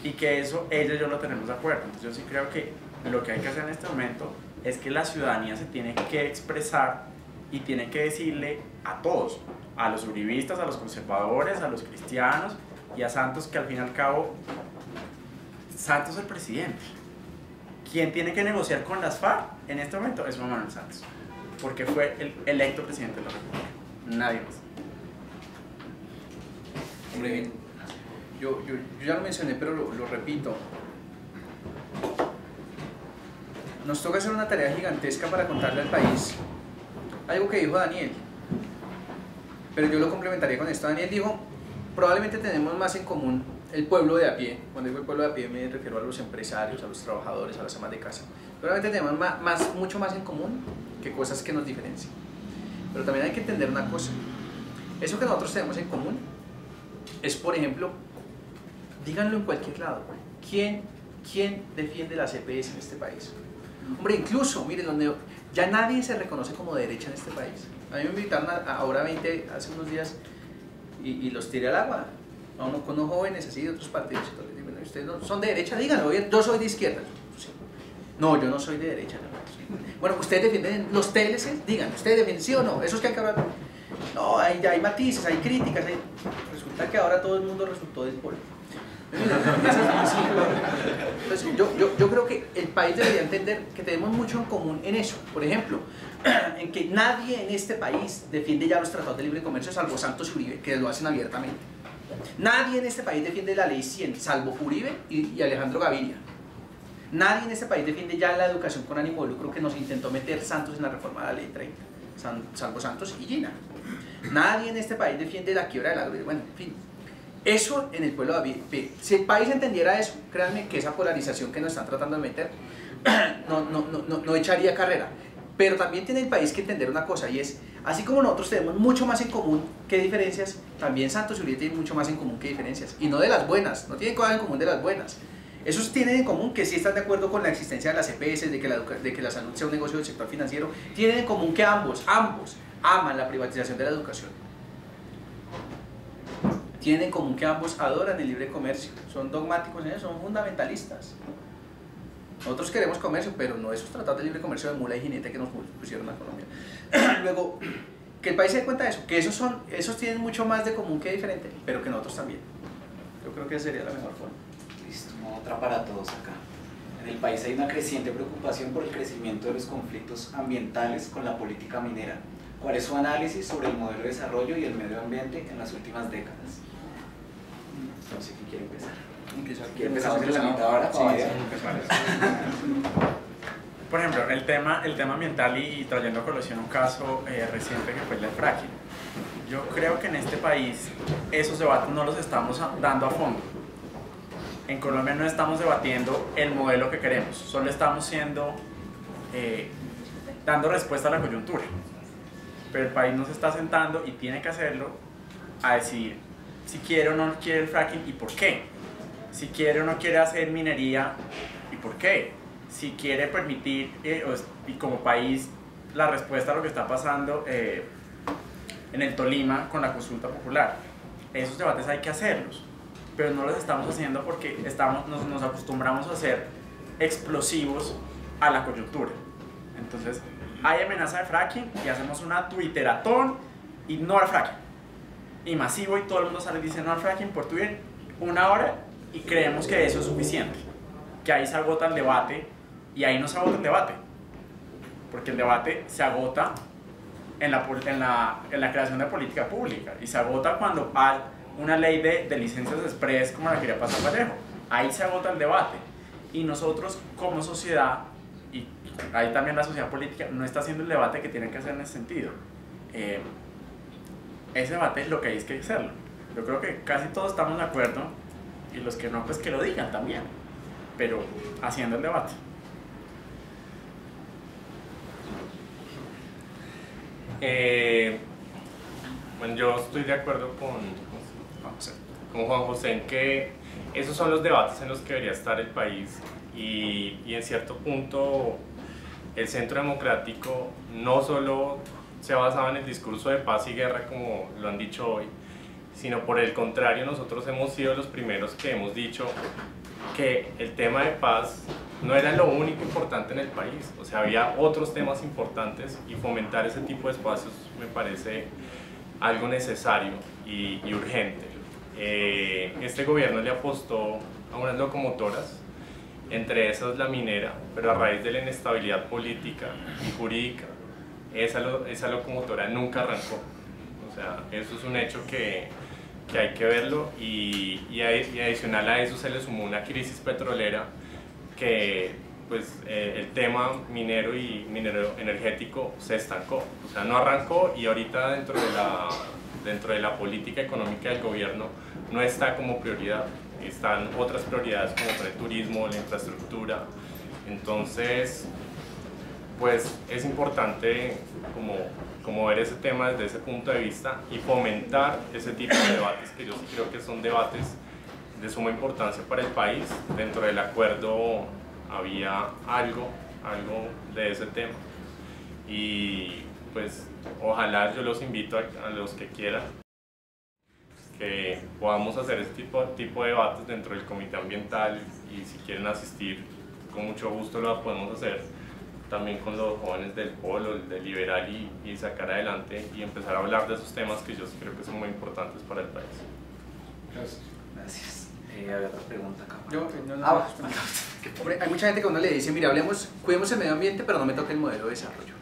S1: y que eso ella y yo lo tenemos de acuerdo. Entonces yo sí creo que lo que hay que hacer en este momento es que la ciudadanía se tiene que expresar y tiene que decirle a todos, a los uribistas, a los conservadores, a los cristianos y a Santos, que al fin y al cabo Santos es el presidente. Quien tiene que negociar con las FARC en este momento es Juan Manuel Santos, porque fue el electo presidente de la República, nadie más.
S3: Hombre, yo ya lo mencioné, pero lo repito. Nos toca hacer una tarea gigantesca para contarle al país algo que dijo Daniel, pero yo lo complementaría con esto. Daniel dijo, probablemente tenemos más en común el pueblo de a pie. Cuando digo el pueblo de a pie me refiero a los empresarios, a los trabajadores, a las amas de casa. Probablemente tenemos mucho más en común que cosas que nos diferencian. Pero también hay que entender una cosa. Eso que nosotros tenemos en común es, por ejemplo, díganlo en cualquier lado. ¿Quién defiende las EPS en este país? Hombre, incluso, miren, ya nadie se reconoce como derecha en este país. A mí me invitaron a Hora 20 hace unos días y los tiré al agua. Con unos jóvenes así de otros partidos. Y bueno, ustedes no son de derecha, díganlo, yo soy de izquierda. Sí. No, yo no soy de derecha. No. Bueno, ¿ustedes defienden los TLC? Díganlo, ¿ustedes defienden sí o no? Esos que hay que hablar. No, hay matices, hay críticas. Resulta que ahora todo el mundo resultó desbol. Entonces, yo creo que el país debería entender que tenemos mucho en común en eso. Por ejemplo, en que nadie en este país defiende ya los tratados de libre comercio salvo Santos y Uribe, que lo hacen abiertamente. Nadie en este país defiende la ley 100 salvo Uribe y Alejandro Gaviria. Nadie en este país defiende ya la educación con ánimo de lucro que nos intentó meter Santos en la reforma de la ley 30, salvo Santos y Gina. Nadie en este país defiende la quiebra del agro. Bueno, en fin. Eso en el pueblo de David. Si el país entendiera eso, créanme que esa polarización que nos están tratando de meter no echaría carrera. Pero también tiene el país que entender una cosa, y es, así como nosotros tenemos mucho más en común que diferencias, también Santos y Uribe tienen mucho más en común que diferencias. Y no de las buenas, no tienen cosas en común de las buenas. Esos tienen en común que sí están de acuerdo con la existencia de las EPS, de que la salud sea un negocio del sector financiero. Tienen en común que ambos aman la privatización de la educación. Tienen en común que ambos adoran el libre comercio, son dogmáticos en eso, son fundamentalistas. Nosotros queremos comercio, pero no esos tratados de libre comercio de mula y jinete que nos pusieron a Colombia. Luego, que el país se dé cuenta de eso, que esos tienen mucho más de común que diferente, pero que nosotros también. Yo creo que esa sería la mejor forma.
S2: Listo, otra para todos acá. En el país hay una creciente preocupación por el crecimiento de los conflictos ambientales con la política minera. ¿Cuál es su análisis sobre el modelo de desarrollo y el medio ambiente en las últimas décadas? No sé quién quiere empezar. Empezamos en la mitad ahora.
S1: Por ejemplo, el tema ambiental y trayendo a colación un caso reciente que fue el del fracking. Yo creo que en este país esos debates no los estamos dando a fondo. En Colombia no estamos debatiendo el modelo que queremos, solo estamos dando respuesta a la coyuntura. Pero el país no se está sentando y tiene que hacerlo a decidir si quiere o no quiere el fracking y por qué. Si quiere o no quiere hacer minería y por qué. Si quiere permitir, y como país, la respuesta a lo que está pasando en el Tolima con la consulta popular. Esos debates hay que hacerlos, pero no los estamos haciendo porque nos acostumbramos a ser explosivos a la coyuntura. Entonces, hay amenaza de fracking y hacemos una twitteratón y no al fracking. Y masivo, y todo el mundo sale y dice no al fracking por Twitter 1 hora y creemos que eso es suficiente. Que ahí se agota el debate y ahí no se agota el debate. Porque el debate se agota en la creación de política pública y se agota cuando hay una ley de licencias express como la quería pasar Vallejo. Ahí se agota el debate. Y nosotros como sociedad, y ahí también la sociedad política, no está haciendo el debate que tienen que hacer en ese sentido. Ese debate es lo que hay que hacerlo. Yo creo que casi todos estamos de acuerdo y los que no, pues que lo digan también, pero haciendo el debate.
S6: Bueno, yo estoy de acuerdo con Juan José en que esos son los debates en los que debería estar el país y en cierto punto el Centro Democrático no solo se basaba en el discurso de paz y guerra como lo han dicho hoy, sino por el contrario nosotros hemos sido los primeros que hemos dicho que el tema de paz no era lo único importante en el país, o sea, había otros temas importantes y fomentar ese tipo de espacios me parece algo necesario y urgente. Este gobierno le apostó a unas locomotoras, entre esas la minera, pero a raíz de la inestabilidad política y jurídica, esa locomotora nunca arrancó. O sea, eso es un hecho que hay que verlo y adicional a eso se le sumó una crisis petrolera que pues el tema minero y minero energético se estancó, o sea, no arrancó y ahorita dentro de la política económica del gobierno no está como prioridad, están otras prioridades como el turismo, la infraestructura. Entonces pues es importante como ver ese tema desde ese punto de vista y fomentar ese tipo de debates que yo sí creo que son debates de suma importancia para el país. Dentro del acuerdo había algo de ese tema, y pues ojalá, yo los invito a los que quieran que podamos hacer este tipo de debates dentro del comité ambiental, y si quieren asistir, con mucho gusto lo podemos hacer también con los jóvenes del Polo, del Liberal, y sacar adelante y empezar a hablar de esos temas que yo creo que son muy importantes para el país.
S3: Gracias.
S2: Gracias. Había otra pregunta acá.
S3: Hombre, hay mucha gente que uno le dice, mira, cuidemos el medio ambiente, pero no me toque el modelo de desarrollo.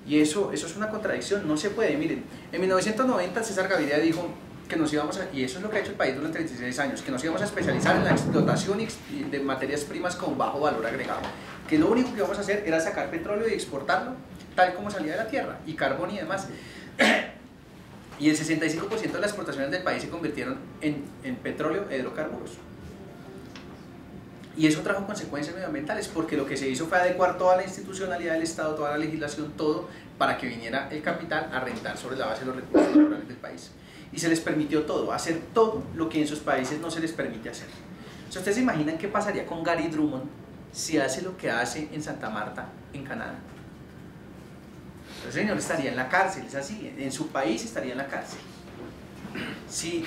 S3: Y eso es una contradicción, no se puede. Miren, en 1990 César Gaviria dijo que nos íbamos a, y eso es lo que ha hecho el país durante 36 años, que nos íbamos a especializar en la explotación de materias primas con bajo valor agregado, que lo único que íbamos a hacer era sacar petróleo y exportarlo tal como salía de la tierra, y carbón y demás. Y el 65% de las exportaciones del país se convirtieron en petróleo e hidrocarburos. Y eso trajo consecuencias medioambientales, porque lo que se hizo fue adecuar toda la institucionalidad del Estado, toda la legislación, todo, para que viniera el capital a rentar sobre la base de los recursos naturales del país. Y se les permitió todo, hacer todo lo que en sus países no se les permite hacer. O sea, ¿ustedes se imaginan qué pasaría con Gary Drummond si hace lo que hace en Santa Marta, en Canadá? El señor estaría en la cárcel, es así, en su país estaría en la cárcel. Sí,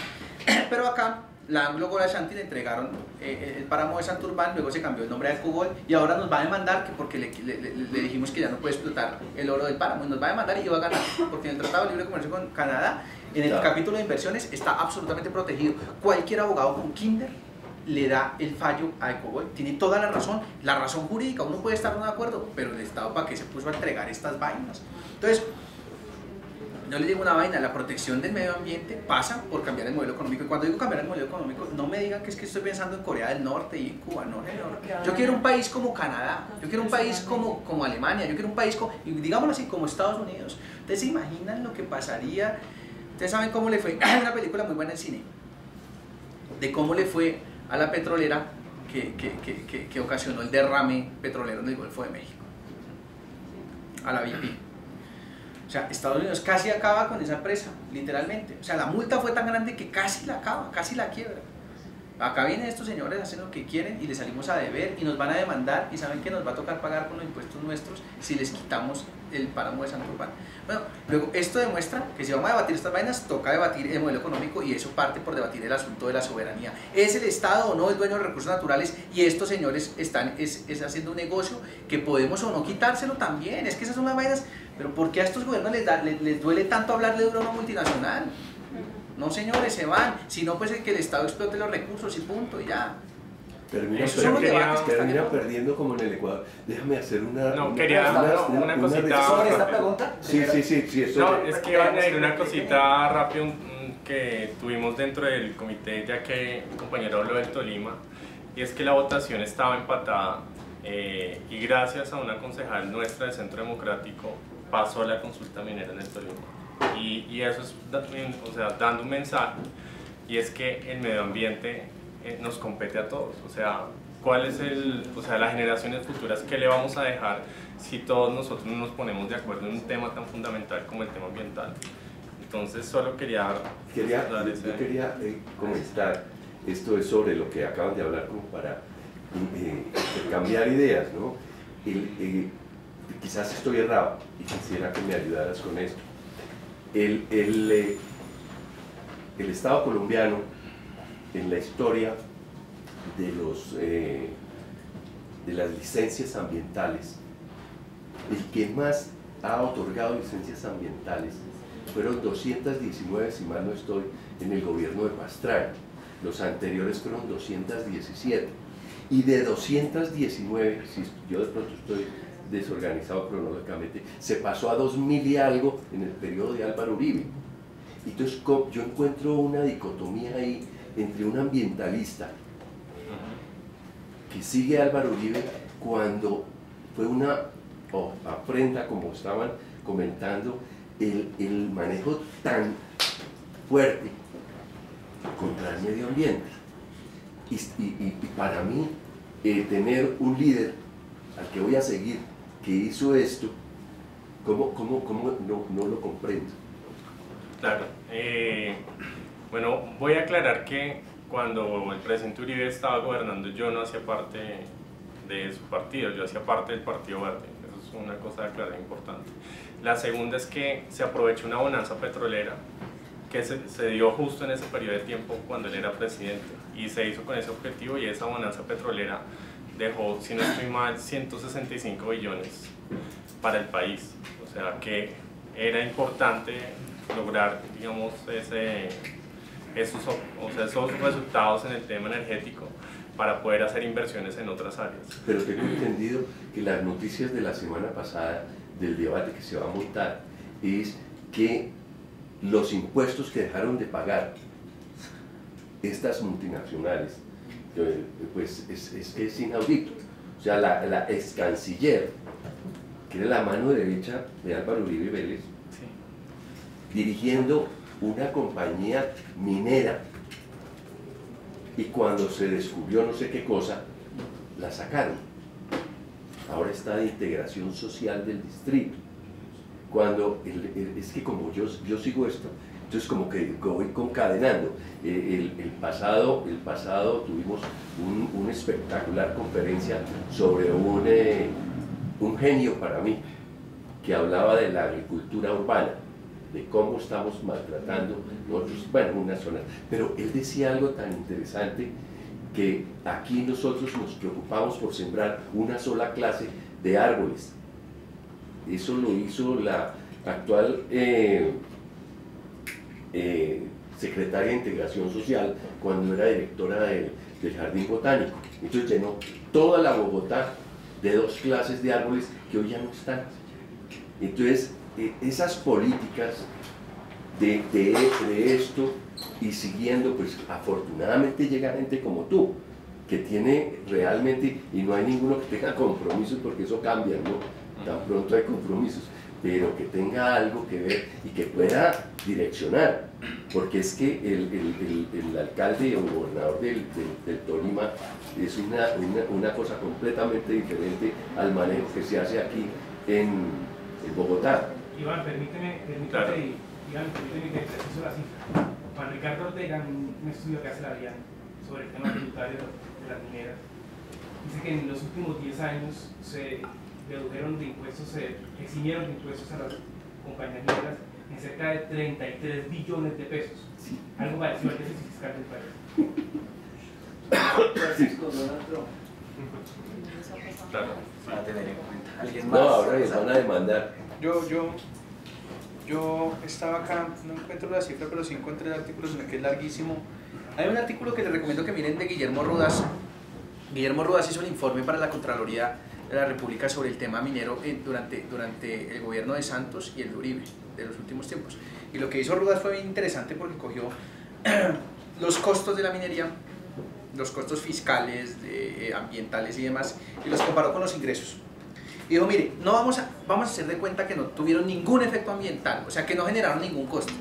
S3: pero acá la Anglo Gold Ashanti le entregaron el páramo de Santurbán, luego se cambió el nombre a Ecobol, y ahora nos va a demandar que porque le dijimos que ya no puede explotar el oro del páramo, y nos va a demandar y va a ganar, porque en el Tratado de Libre Comercio con Canadá, en el capítulo de inversiones, está absolutamente protegido. Cualquier abogado con kinder le da el fallo a Ecobol, tiene toda la razón jurídica, uno puede estar no de acuerdo, pero el Estado ¿para qué se puso a entregar estas vainas? Entonces, no les digo una vaina, la protección del medio ambiente pasa por cambiar el modelo económico. Y cuando digo cambiar el modelo económico, no me digan que es que estoy pensando en Corea del Norte y en Cuba, no, señor. Yo quiero un país como Canadá, yo quiero un país como Alemania, yo quiero un país como, digámoslo así, como Estados Unidos. ¿Ustedes se imaginan lo que pasaría? Ustedes saben cómo le fue, hay una película muy buena en cine, de cómo le fue a la petrolera que ocasionó el derrame petrolero en el Golfo de México, a la BP. O sea, Estados Unidos casi acaba con esa empresa, literalmente. O sea, la multa fue tan grande que casi la acaba, casi la quiebra. Acá vienen estos señores, hacen lo que quieren y les salimos a deber y nos van a demandar, y saben que nos va a tocar pagar con los impuestos nuestros si les quitamos el páramo de Santurbán. Bueno, luego esto demuestra que si vamos a debatir estas vainas, toca debatir el modelo económico, y eso parte por debatir el asunto de la soberanía. ¿Es el Estado o no el dueño de los recursos naturales? Y estos señores están haciendo un negocio que podemos o no quitárselo también. Es que esas son las vainas. Pero ¿por qué a estos gobiernos les duele tanto hablarle de una multinacional? No, señores, se van. Si no, pues que el Estado explote los recursos y punto, y ya.
S7: Termina perdiendo como en el Ecuador. Déjame hacer una
S6: cosita.
S2: ¿Sobre esta pregunta?
S7: Sí.
S6: No, es que iba a añadir una cosita rápido que tuvimos dentro del comité, ya que el compañero habló del Tolima, y es que la votación estaba empatada, y gracias a una concejal nuestra del Centro Democrático pasó la consulta minera en el Tolima. Y eso es, o sea, dando un mensaje, y es que el medio ambiente nos compete a todos. O sea, ¿cuál es las generaciones futuras, qué le vamos a dejar si todos nosotros no nos ponemos de acuerdo en un tema tan fundamental como el tema ambiental? Entonces, solo quería
S7: comentar, esto es sobre lo que acaban de hablar, como para cambiar ideas, ¿no? Quizás estoy errado y quisiera que me ayudaras con esto. El Estado colombiano, en la historia de las licencias ambientales, el que más ha otorgado licencias ambientales fueron 219, si mal no estoy, en el gobierno de Pastrana. Los anteriores fueron 217. Y de 219, si yo de pronto estoy desorganizado cronológicamente, se pasó a 2000 y algo en el periodo de Álvaro Uribe. Entonces yo encuentro una dicotomía ahí entre un ambientalista que sigue a Álvaro Uribe cuando fue una afrenta, como estaban comentando, el manejo tan fuerte contra el medio ambiente. Y para mí, tener un líder al que voy a seguir, que hizo esto, ¿cómo no lo comprendo?
S6: Claro. Bueno, voy a aclarar que cuando el presidente Uribe estaba gobernando, yo no hacía parte de su partido, yo hacía parte del Partido Verde. Eso es una cosa de aclarar importante. La segunda es que se aprovechó una bonanza petrolera que se dio justo en ese periodo de tiempo cuando él era presidente, y se hizo con ese objetivo, y esa bonanza petrolera dejó, si no estoy mal, 165 billones para el país. O sea que era importante lograr, digamos, esos resultados en el tema energético para poder hacer inversiones en otras áreas.
S7: Pero tengo entendido que las noticias de la semana pasada del debate que se va a montar es que los impuestos que dejaron de pagar estas multinacionales, pues es inaudito. O sea, la ex canciller, que era la mano derecha de Álvaro Uribe Vélez,
S6: Sí.
S7: dirigiendo una compañía minera, y cuando se descubrió no sé qué cosa, la sacaron. Ahora está de integración social del distrito. Cuando es que como yo sigo esto, entonces como que voy concadenando. El pasado tuvimos una espectacular conferencia sobre un genio para mí, que hablaba de la agricultura urbana, de cómo estamos maltratando nosotros, bueno, una zona. Pero él decía algo tan interesante, que aquí nosotros nos preocupamos por sembrar una sola clase de árboles. Eso lo hizo la actual secretaria de Integración Social cuando era directora del Jardín Botánico. Entonces llenó toda la Bogotá de 2 clases de árboles que hoy ya no están. Entonces, esas políticas de esto, y siguiendo, pues afortunadamente llega gente como tú, que tiene realmente, y no hay ninguno que tenga compromisos, porque eso cambia, ¿no? Tan pronto hay compromisos, pero que tenga algo que ver y que pueda direccionar, porque es que el alcalde o gobernador del Tolima es una cosa completamente diferente al manejo que se hace aquí en Bogotá.
S8: Iván, permíteme
S6: Claro.
S8: permíteme que preciso la cifra. Juan Ricardo Ortega, en un estudio que hace la DIAN sobre el tema tributario de las mineras, dice que en los últimos 10 años se redujeron de impuestos, se eximieron de impuestos a las compañías mineras en cerca de 33 billones de pesos. Algo parecido al déficit fiscal del país.
S6: Claro.
S2: Para tener en cuenta. ¿Alguien
S7: No,
S2: más?
S7: ahora les van a demandar.
S3: Yo estaba acá, no encuentro la cifra, pero sí encontré el artículo, que es larguísimo. Hay un artículo que les recomiendo que miren de Guillermo Rodas. Guillermo Rodas hizo un informe para la Contraloría de la República sobre el tema minero durante el gobierno de Santos y el de Uribe, de los últimos tiempos. Y lo que hizo Rodas fue bien interesante, porque cogió los costos de la minería, los costos fiscales, ambientales y demás, y los comparó con los ingresos. Y dijo, mire, no vamos a hacer de cuenta que no tuvieron ningún efecto ambiental, o sea, que no generaron ningún costo.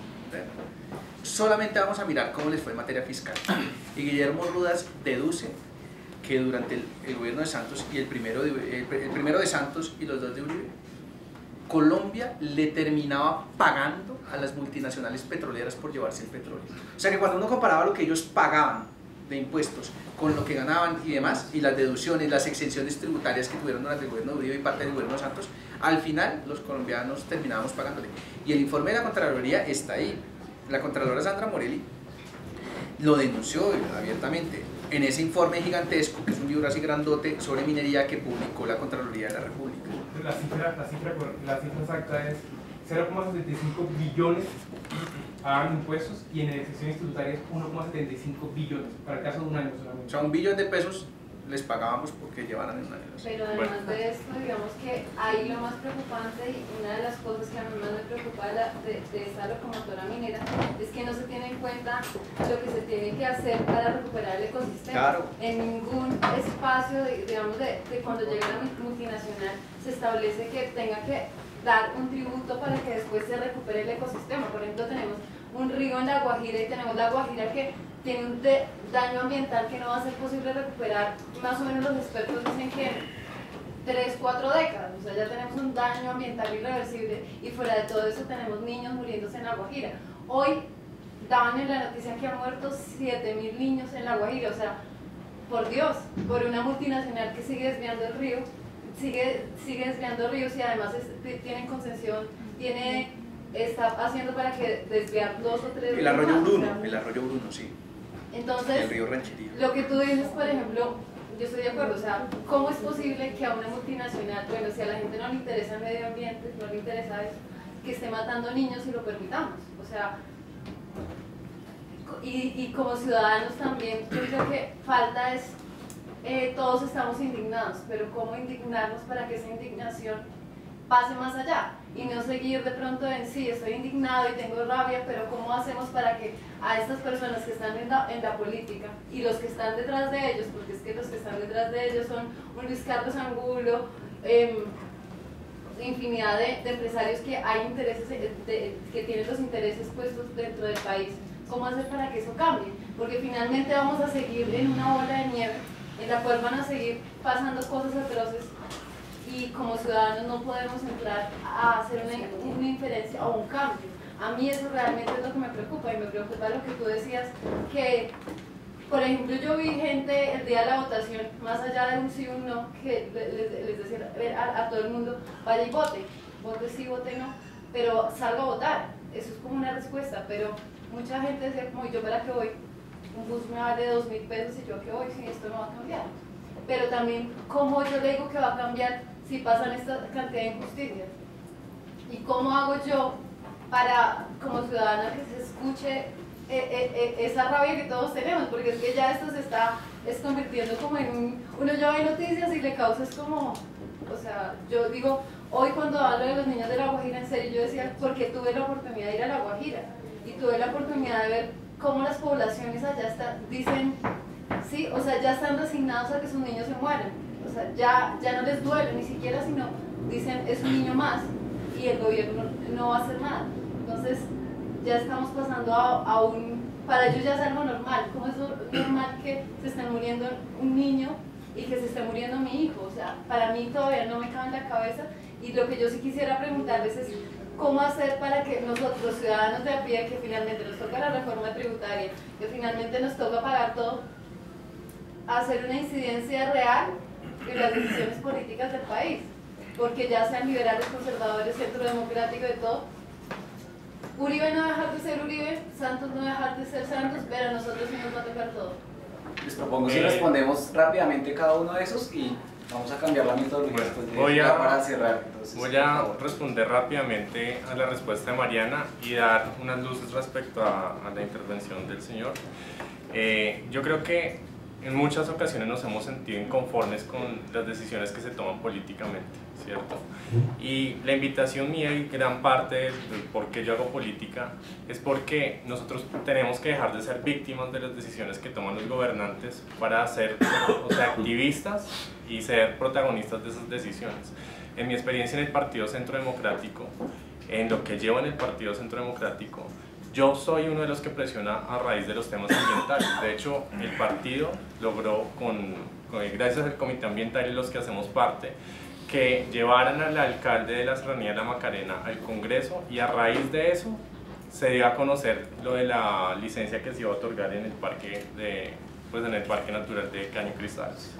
S3: Solamente vamos a mirar cómo les fue en materia fiscal. Y Guillermo Rodas deduce que durante el gobierno de Santos y el primero de Santos y los 2 de Uribe, Colombia le terminaba pagando a las multinacionales petroleras por llevarse el petróleo. O sea que cuando uno comparaba lo que ellos pagaban de impuestos con lo que ganaban y demás, y las deducciones, las exenciones tributarias que tuvieron durante el gobierno de Uribe y parte del gobierno de Santos, al final los colombianos terminábamos pagándole. Y el informe de la Contraloría está ahí. La Contralora Sandra Morelli lo denunció abiertamente en ese informe gigantesco, que es un libro así grandote sobre minería, que publicó la Contraloría de la República.
S8: La cifra exacta es 0,75 billones pagan impuestos, y en exenciones tributarias 1,75 billones, para el caso de un año solamente.
S3: O sea, $1 billón les pagábamos porque llevaran en un año.
S4: Pero además de esto, digamos que ahí lo más preocupante, y una de las cosas que a mí más me preocupa de esta locomotora minera, es que no se tiene en cuenta lo que se tiene que hacer para recuperar el ecosistema.
S3: Claro.
S4: En ningún espacio, digamos, de cuando llega la multinacional, se establece que tenga que dar un tributo para que después se recupere el ecosistema. Por ejemplo, tenemos un río en La Guajira, y tenemos La Guajira que tiene un daño ambiental que no va a ser posible recuperar. Más o menos los expertos dicen que en 3-4 décadas, o sea, ya tenemos un daño ambiental irreversible, y fuera de todo eso tenemos niños muriéndose en La Guajira. Hoy daban en la noticia que han muerto 7.000 niños en La Guajira, o sea, por Dios, por una multinacional que sigue desviando el río, sigue desviando ríos y además tienen concesión, está haciendo para que desviar 2 o 3
S3: El arroyo
S4: más,
S3: Bruno,
S4: o sea,
S3: el arroyo Bruno, sí.
S4: entonces,
S3: El río Ranchería.
S4: lo que tú dices, por ejemplo, yo estoy de acuerdo, o sea, ¿cómo es posible que a una multinacional, bueno, si a la gente no le interesa el medio ambiente, no le interesa eso, que esté matando niños y lo permitamos? O sea, y como ciudadanos también, yo creo que falta es, todos estamos indignados, pero ¿cómo indignarnos para que esa indignación pase más allá? Y no seguir de pronto en sí, estoy indignado y tengo rabia, pero ¿cómo hacemos para que a estas personas que están en la política y los que están detrás de ellos, porque es que los que están detrás de ellos son un Luis Carlos Angulo, infinidad de empresarios que hay intereses, que tienen los intereses puestos dentro del país, ¿cómo hacer para que eso cambie? Porque finalmente vamos a seguir en una bola de nieve en la cual van a seguir pasando cosas atroces y como ciudadanos no podemos entrar a hacer una inferencia o un cambio. A mí eso realmente es lo que me preocupa, y me preocupa lo que tú decías, que por ejemplo yo vi gente el día de la votación, más allá de un sí o un no, que les decía a todo el mundo, vaya y vote sí, vote no, pero salga a votar, eso es como una respuesta, pero mucha gente decía como, ¿yo para qué voy? Un bus me vale 2.000 pesos y yo a qué voy si esto no va a cambiar. Pero también, ¿cómo yo le digo que va a cambiar si pasan esta cantidad de injusticias? ¿Y cómo hago yo para, como ciudadana, que se escuche esa rabia que todos tenemos? Porque es que ya esto se está convirtiendo como en uno ya ve noticias y le causa es como, o sea, yo digo, hoy cuando hablo de los niños de La Guajira, en serio, yo decía, porque tuve la oportunidad de ir a La Guajira y tuve la oportunidad de ver cómo las poblaciones allá dicen, sí, o sea, ya están resignados a que sus niños se mueran, o sea, ya no les duele ni siquiera, sino dicen, es un niño más y el gobierno no va a hacer nada. Entonces ya estamos pasando a para ellos ya es algo normal. ¿Cómo es normal que se esté muriendo un niño y que se esté muriendo mi hijo? O sea, para mí todavía no me cabe en la cabeza, y lo que yo sí quisiera preguntarles es cómo hacer para que nosotros, los ciudadanos de a pie, que finalmente nos toca la reforma tributaria, que finalmente nos toca pagar todo, hacer una incidencia real en las decisiones políticas del país, porque ya sean liberales, conservadores, centro democrático, de todo. Uribe no va a dejar de ser Uribe, Santos no va a dejar de ser Santos, pero a nosotros sí nos va a tocar todo.
S2: Les propongo si respondemos rápidamente cada uno de esos y vamos a cambiar la metodología después de para cerrar. Entonces,
S6: voy a responder rápidamente a la respuesta de Mariana y dar unas luces respecto a la intervención del señor. Yo creo que en muchas ocasiones nos hemos sentido inconformes con las decisiones que se toman políticamente, ¿cierto? Y la invitación mía y gran parte de por qué yo hago política es porque nosotros tenemos que dejar de ser víctimas de las decisiones que toman los gobernantes para ser, o sea, activistas y ser protagonistas de esas decisiones. En mi experiencia en el Partido Centro Democrático, en lo que llevo en el Partido Centro Democrático, yo soy uno de los que presiona a raíz de los temas ambientales. De hecho, el partido logró, gracias al Comité Ambiental y los que hacemos parte, que llevaran al alcalde de la Serranía de la Macarena al Congreso, y a raíz de eso se dio a conocer lo de la licencia que se iba a otorgar en el parque, en el Parque Natural de Caño Cristales.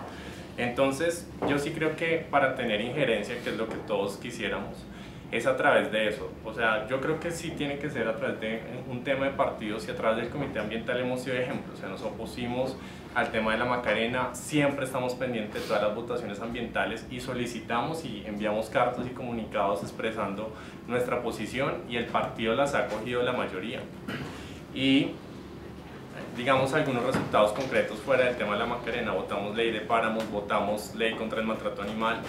S6: Entonces, yo sí creo que para tener injerencia, que es lo que todos quisiéramos, es a través de eso. O sea, yo creo que sí tiene que ser a través de un tema de partidos, y a través del Comité Ambiental hemos sido ejemplos. O sea, nos opusimos al tema de la Macarena, siempre estamos pendientes de todas las votaciones ambientales y solicitamos y enviamos cartas y comunicados expresando nuestra posición, y el partido las ha acogido la mayoría. Y digamos algunos resultados concretos fuera del tema de la Macarena: votamos ley de páramos, votamos ley contra el maltrato animal,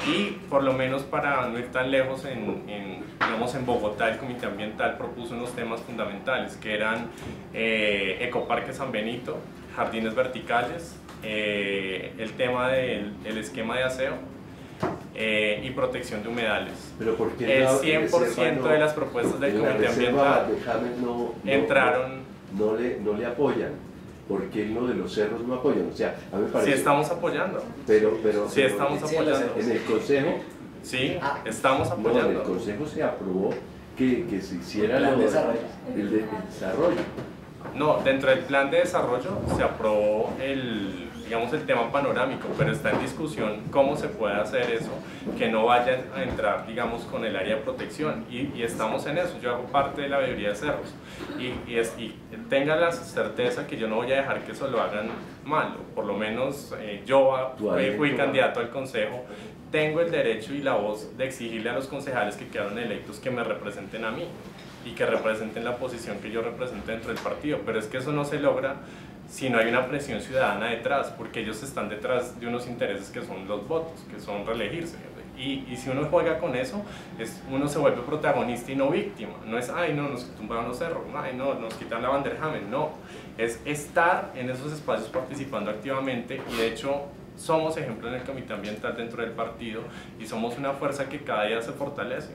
S6: y por lo menos para no ir tan lejos, digamos en Bogotá el Comité Ambiental propuso unos temas fundamentales que eran Ecoparque San Benito, jardines verticales, el tema del esquema de aseo y protección de humedales.
S7: Pero ¿por qué
S6: el 100% de las propuestas del Comité Ambiental entraron.
S7: No le apoyan, porque uno de los cerros no apoyan, o sea, a mí me parece...
S6: Sí estamos apoyando.
S7: Sí
S6: estamos apoyando.
S7: En el Consejo...
S6: Sí, estamos apoyando.
S7: No, en el Consejo se aprobó que se hiciera
S2: el desarrollo.
S7: El desarrollo.
S6: No, dentro del plan de desarrollo se aprobó digamos, el tema panorámico, pero está en discusión cómo se puede hacer eso, que no vayan a entrar, digamos, con el área de protección, y estamos en eso. Yo hago parte de la veeduría de cerros, y tenga la certeza que yo no voy a dejar que eso lo hagan mal, o por lo menos yo fui candidato al consejo, tengo el derecho y la voz de exigirle a los concejales que quedaron electos que me representen a mí, y que representen la posición que yo represento dentro del partido, pero es que eso no se logra si no hay una presión ciudadana detrás, porque ellos están detrás de unos intereses que son los votos, que son reelegirse. Y si uno juega con eso, uno se vuelve protagonista y no víctima. No es, ay no, nos tumbaron los cerros, ay no, nos quitan la Vanderhamen, no. Es estar en esos espacios participando activamente, y de hecho somos ejemplo en el comité ambiental dentro del partido, y somos una fuerza que cada día se fortalece.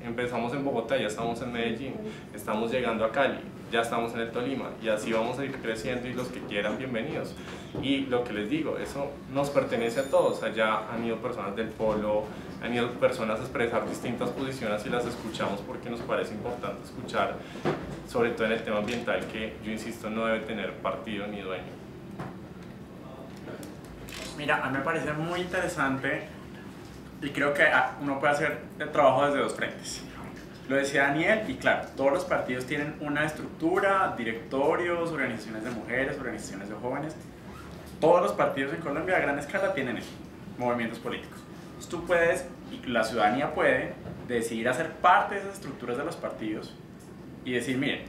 S6: Empezamos en Bogotá, ya estamos en Medellín, estamos llegando a Cali, ya estamos en el Tolima, y así vamos a ir creciendo, y los que quieran, bienvenidos. Y lo que les digo, eso nos pertenece a todos. Allá han ido personas del Polo, han ido personas a expresar distintas posiciones, y las escuchamos porque nos parece importante escuchar, sobre todo en el tema ambiental, que yo insisto no debe tener partido ni dueño.
S1: Mira, a mí me parece muy interesante, y creo que uno puede hacer el trabajo desde dos frentes. Lo decía Daniel, y claro, todos los partidos tienen una estructura, directorios, organizaciones de mujeres, organizaciones de jóvenes. Todos los partidos en Colombia a gran escala tienen eso, movimientos políticos. Entonces tú puedes, y la ciudadanía puede, decidir hacer parte de esas estructuras de los partidos y decir, miren,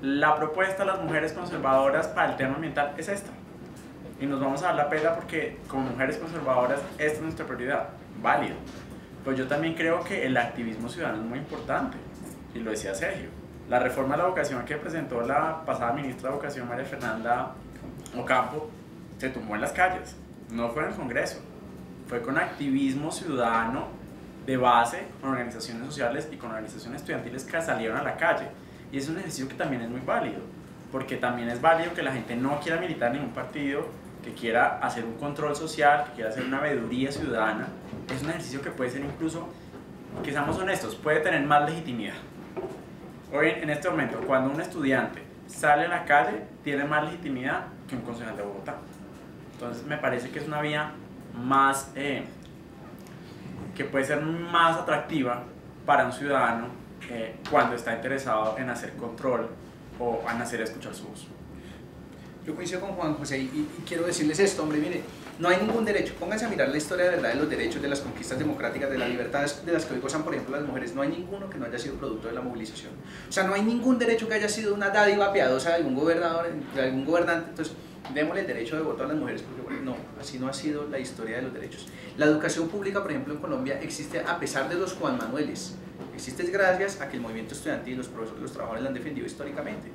S1: la propuesta de las mujeres conservadoras para el tema ambiental es esta. Y nos vamos a dar la pela porque como mujeres conservadoras esta es nuestra prioridad. Válido. Pues yo también creo que el activismo ciudadano es muy importante, y lo decía Sergio. La reforma de la educación que presentó la pasada ministra de Educación, María Fernanda Ocampo, se tumbó en las calles, no fue en el Congreso, fue con activismo ciudadano de base, con organizaciones sociales y con organizaciones estudiantiles que salieron a la calle. Y es un ejercicio que también es muy válido, porque también es válido que la gente no quiera militar en ningún partido, que quiera hacer un control social, que quiera hacer una veeduría ciudadana. Es un ejercicio que puede ser incluso, que seamos honestos, puede tener más legitimidad. Hoy, en este momento, cuando un estudiante sale a la calle, tiene más legitimidad que un concejal de Bogotá. Entonces, me parece que es una vía más, que puede ser más atractiva para un ciudadano cuando está interesado en hacer control o en hacer escuchar su voz.
S3: Yo coincido con Juan José y quiero decirles esto, hombre, mire, no hay ningún derecho, pónganse a mirar la historia de verdad de los derechos, de las conquistas democráticas, de las libertades de las que hoy gozan, por ejemplo, las mujeres. No hay ninguno que no haya sido producto de la movilización. O sea, no hay ningún derecho que haya sido una dádiva piadosa de algún gobernador, de algún gobernante. Entonces, démosle el derecho de voto a las mujeres, porque bueno, no, así no ha sido la historia de los derechos. La educación pública, por ejemplo, en Colombia existe a pesar de los Juan Manueles. Existe gracias a que el movimiento estudiantil, los profesores, los trabajadores la han defendido históricamente.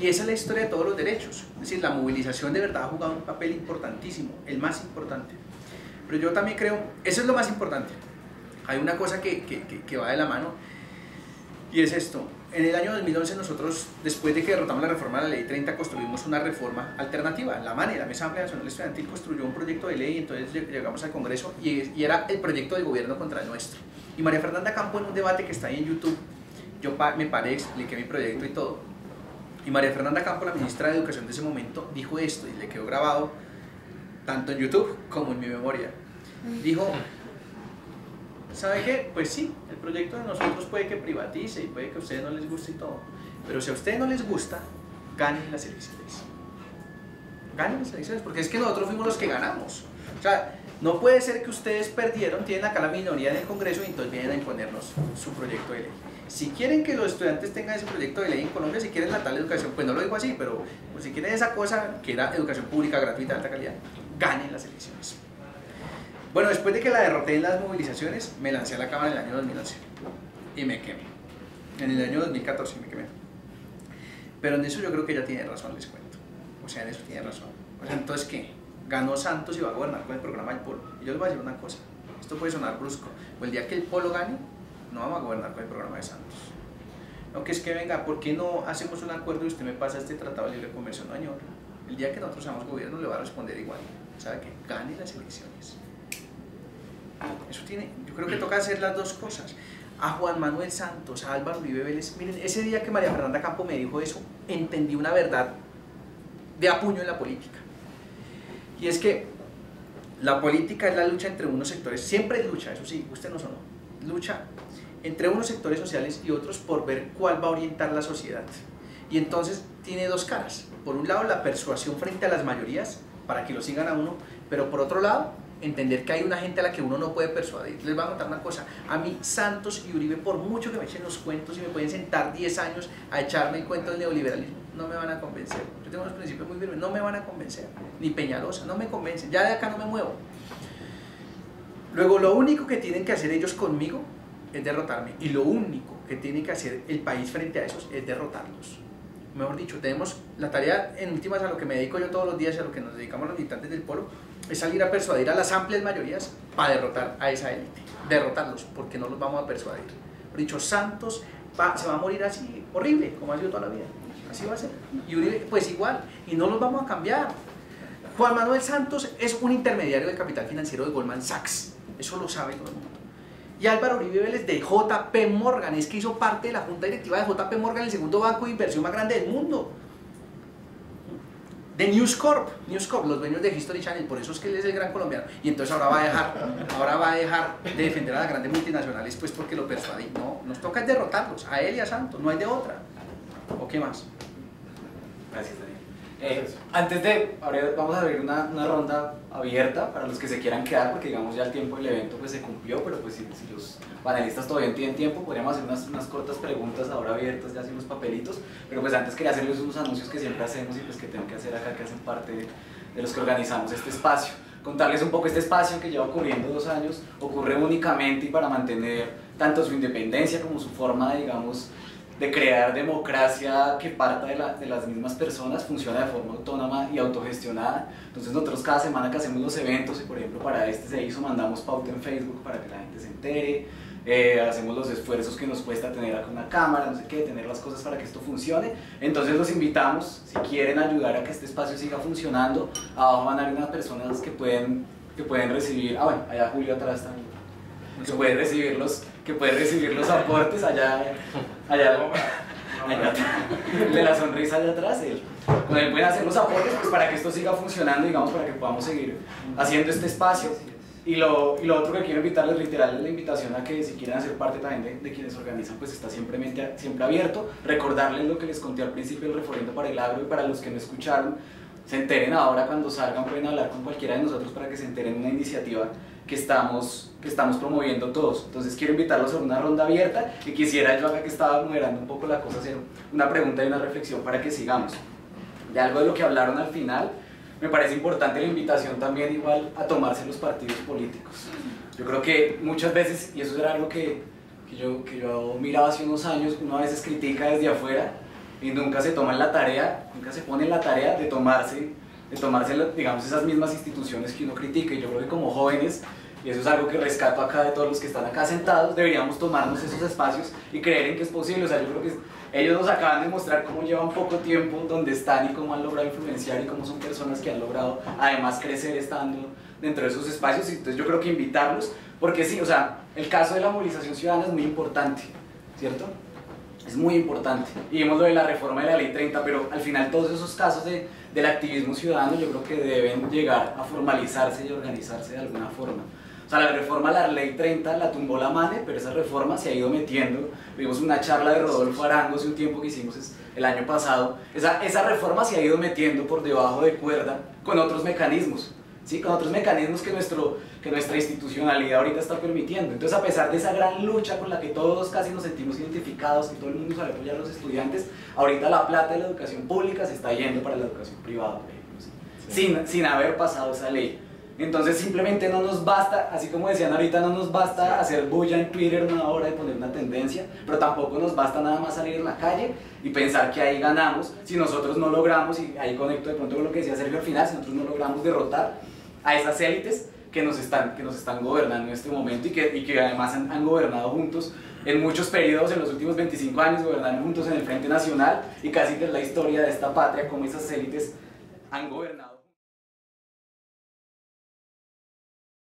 S3: Y esa es la historia de todos los derechos. Es decir, la movilización de verdad ha jugado un papel importantísimo, el más importante. Pero yo también creo, eso es lo más importante. Hay una cosa que va de la mano, y es esto. En el año 2011 nosotros, después de que derrotamos la reforma de la Ley 30, construimos una reforma alternativa. La MANE, la Mesa Amplia Nacional Estudiantil, construyó un proyecto de ley, y entonces llegamos al Congreso y era el proyecto del gobierno contra el nuestro. Y María Fernanda Campo, en un debate que está ahí en YouTube, yo me paré, expliqué mi proyecto y todo. Y María Fernanda Campo, la ministra de Educación de ese momento, dijo esto, y le quedó grabado tanto en YouTube como en mi memoria. Dijo, ¿sabe qué? Pues sí, el proyecto de nosotros puede que privatice y puede que a ustedes no les guste y todo, pero si a ustedes no les gusta, ganen las elecciones. Ganen las elecciones, porque es que nosotros fuimos los que ganamos. O sea, no puede ser que ustedes perdieron, tienen acá la minoría en el Congreso y entonces vienen a imponernos su proyecto de ley. Si quieren que los estudiantes tengan ese proyecto de ley en Colombia, si quieren la tal educación, pues no lo digo así, pero pues si quieren esa cosa que era educación pública, gratuita, de alta calidad, ganen las elecciones. Bueno, después de que la derroté en las movilizaciones, me lancé a la Cámara en el año 2011 y me quemé. En el año 2014 me quemé. Pero en eso yo creo que ella tiene razón, les cuento. O sea, en eso tiene razón. O sea, entonces, ¿qué? Ganó Santos y va a gobernar con el programa del Polo. Y yo les voy a decir una cosa, esto puede sonar brusco, o el día que el Polo gane, no vamos a gobernar con el programa de Santos. No, que es que venga, ¿por qué no hacemos un acuerdo y usted me pasa este tratado de libre comercio? No, señor. El día que nosotros seamos gobierno le va a responder igual. ¿Sabe qué? Gane las elecciones. Eso tiene, yo creo que toca hacer las dos cosas. a Juan Manuel Santos, a Álvaro Uribe Vélez. Miren, ese día que María Fernanda Campo me dijo eso, entendí una verdad de a puño en la política. Y es que la política es la lucha entre unos sectores, siempre es lucha, eso sí, gustenos o no, lucha entre unos sectores sociales y otros por ver cuál va a orientar la sociedad. Y entonces tiene dos caras. Por un lado, la persuasión frente a las mayorías, para que lo sigan a uno, pero por otro lado, entender que hay una gente a la que uno no puede persuadir. Les voy a contar una cosa, a mí Santos y Uribe, por mucho que me echen los cuentos y me pueden sentar 10 años a echarme el cuento del neoliberalismo, no me van a convencer. Yo tengo unos principios muy firmes, no me van a convencer. Ni Peñalosa, no me convencen, ya de acá no me muevo. Luego, lo único que tienen que hacer ellos conmigo es derrotarme, y lo único que tiene que hacer el país frente a esos es derrotarlos. Mejor dicho, tenemos la tarea, en últimas, a lo que me dedico yo todos los días y a lo que nos dedicamos los militantes del Polo, es salir a persuadir a las amplias mayorías para derrotar a esa élite, derrotarlos, porque no los vamos a persuadir. Por dicho, Santos se va a morir así, horrible, como ha sido toda la vida, así va a ser, y Uribe, pues igual, y no los vamos a cambiar. Juan Manuel Santos es un intermediario del capital financiero de Goldman Sachs, eso lo sabe todo el mundo. Y Álvaro Uribe Vélez de JP Morgan, es que hizo parte de la junta directiva de JP Morgan, el segundo banco de inversión más grande del mundo. De News Corp, los dueños de History Channel, por eso es que él es el gran colombiano. Y entonces ahora va a dejar de defender a las grandes multinacionales, pues porque lo persuadí. No, nos toca derrotarlos, a él y a Santos, no hay de otra. ¿O qué más?
S2: Gracias, Daniel. Antes de abrir, vamos a abrir una ronda abierta para los que se quieran quedar, porque digamos ya el tiempo del evento pues se cumplió, pero pues si los panelistas todavía tienen tiempo, podríamos hacer unas cortas preguntas ahora abiertas ya sin los papelitos, pero pues antes quería hacerles unos anuncios que siempre hacemos y pues que tengo que hacer acá, que hacen parte de los que organizamos este espacio. Contarles un poco este espacio que lleva ocurriendo 2 años, ocurre únicamente y para mantener tanto su independencia como su forma, digamos, de crear democracia que parta de las mismas personas, funciona de forma autónoma y autogestionada. Entonces nosotros cada semana que hacemos los eventos, y por ejemplo para este se hizo, mandamos pauta en Facebook para que la gente se entere, hacemos los esfuerzos que nos cuesta tener acá una cámara, no sé qué, tener las cosas para que esto funcione. Entonces los invitamos, si quieren ayudar a que este espacio siga funcionando, abajo van a haber unas personas que pueden recibir, bueno, allá Julio atrás también, que pueden recibir los aportes allá de la sonrisa allá atrás, con él pueden hacer los aportes pues, para que esto siga funcionando, digamos, para que podamos seguir haciendo este espacio. Y lo otro que quiero invitarles, reiterarles la invitación a que si quieren hacer parte también de quienes organizan, pues está siempre abierto. Recordarles lo que les conté al principio del referendo para el agro, y para los que no escucharon, se enteren ahora, cuando salgan pueden hablar con cualquiera de nosotros para que se enteren de una iniciativa que estamos promoviendo todos. Entonces quiero invitarlos a una ronda abierta, y quisiera yo, acá que estaba moderando un poco la cosa, hacer una pregunta y una reflexión para que sigamos. De algo de lo que hablaron al final, me parece importante la invitación también igual a tomarse los partidos políticos. Yo creo que muchas veces, y eso era algo que yo miraba hace unos años, uno a veces critica desde afuera y nunca se pone en la tarea de tomarse, digamos, esas mismas instituciones que uno critica. Y yo creo que como jóvenes, y eso es algo que rescato acá de todos los que están acá sentados, deberíamos tomarnos esos espacios y creer en que es posible. O sea, yo creo que ellos nos acaban de mostrar cómo llevan poco tiempo donde están y cómo han logrado influenciar y cómo son personas que han logrado además crecer estando dentro de esos espacios. Y entonces yo creo que invitarlos, porque sí, o sea, el caso de la movilización ciudadana es muy importante, ¿cierto? Es muy importante. Y vimos lo de la reforma de la Ley 30, pero al final todos esos casos del activismo ciudadano yo creo que deben llegar a formalizarse y organizarse de alguna forma. O sea, la reforma a la Ley 30 la tumbó la MANE, pero esa reforma se ha ido metiendo. Vimos una charla de Rodolfo Arango hace un tiempo que hicimos el año pasado. Esa reforma se ha ido metiendo por debajo de cuerda con otros mecanismos, ¿sí? Con otros mecanismos que nuestra institucionalidad ahorita está permitiendo. Entonces, a pesar de esa gran lucha con la que todos casi nos sentimos identificados, que todo el mundo sabe apoyar a los estudiantes, ahorita la plata de la educación pública se está yendo para la educación privada, por ejemplo, ¿sí? Sin haber pasado esa ley. Entonces simplemente no nos basta, así como decían ahorita, no nos basta hacer bulla en Twitter una hora y poner una tendencia, pero tampoco nos basta nada más salir en la calle y pensar que ahí ganamos, si nosotros no logramos, y ahí conecto de pronto con lo que decía Sergio al final, si nosotros no logramos derrotar a esas élites que nos están gobernando en este momento y que además han gobernado juntos en muchos periodos, en los últimos 25 años, gobernaron juntos en el Frente Nacional, y casi que es la historia de esta patria, como esas élites han gobernado.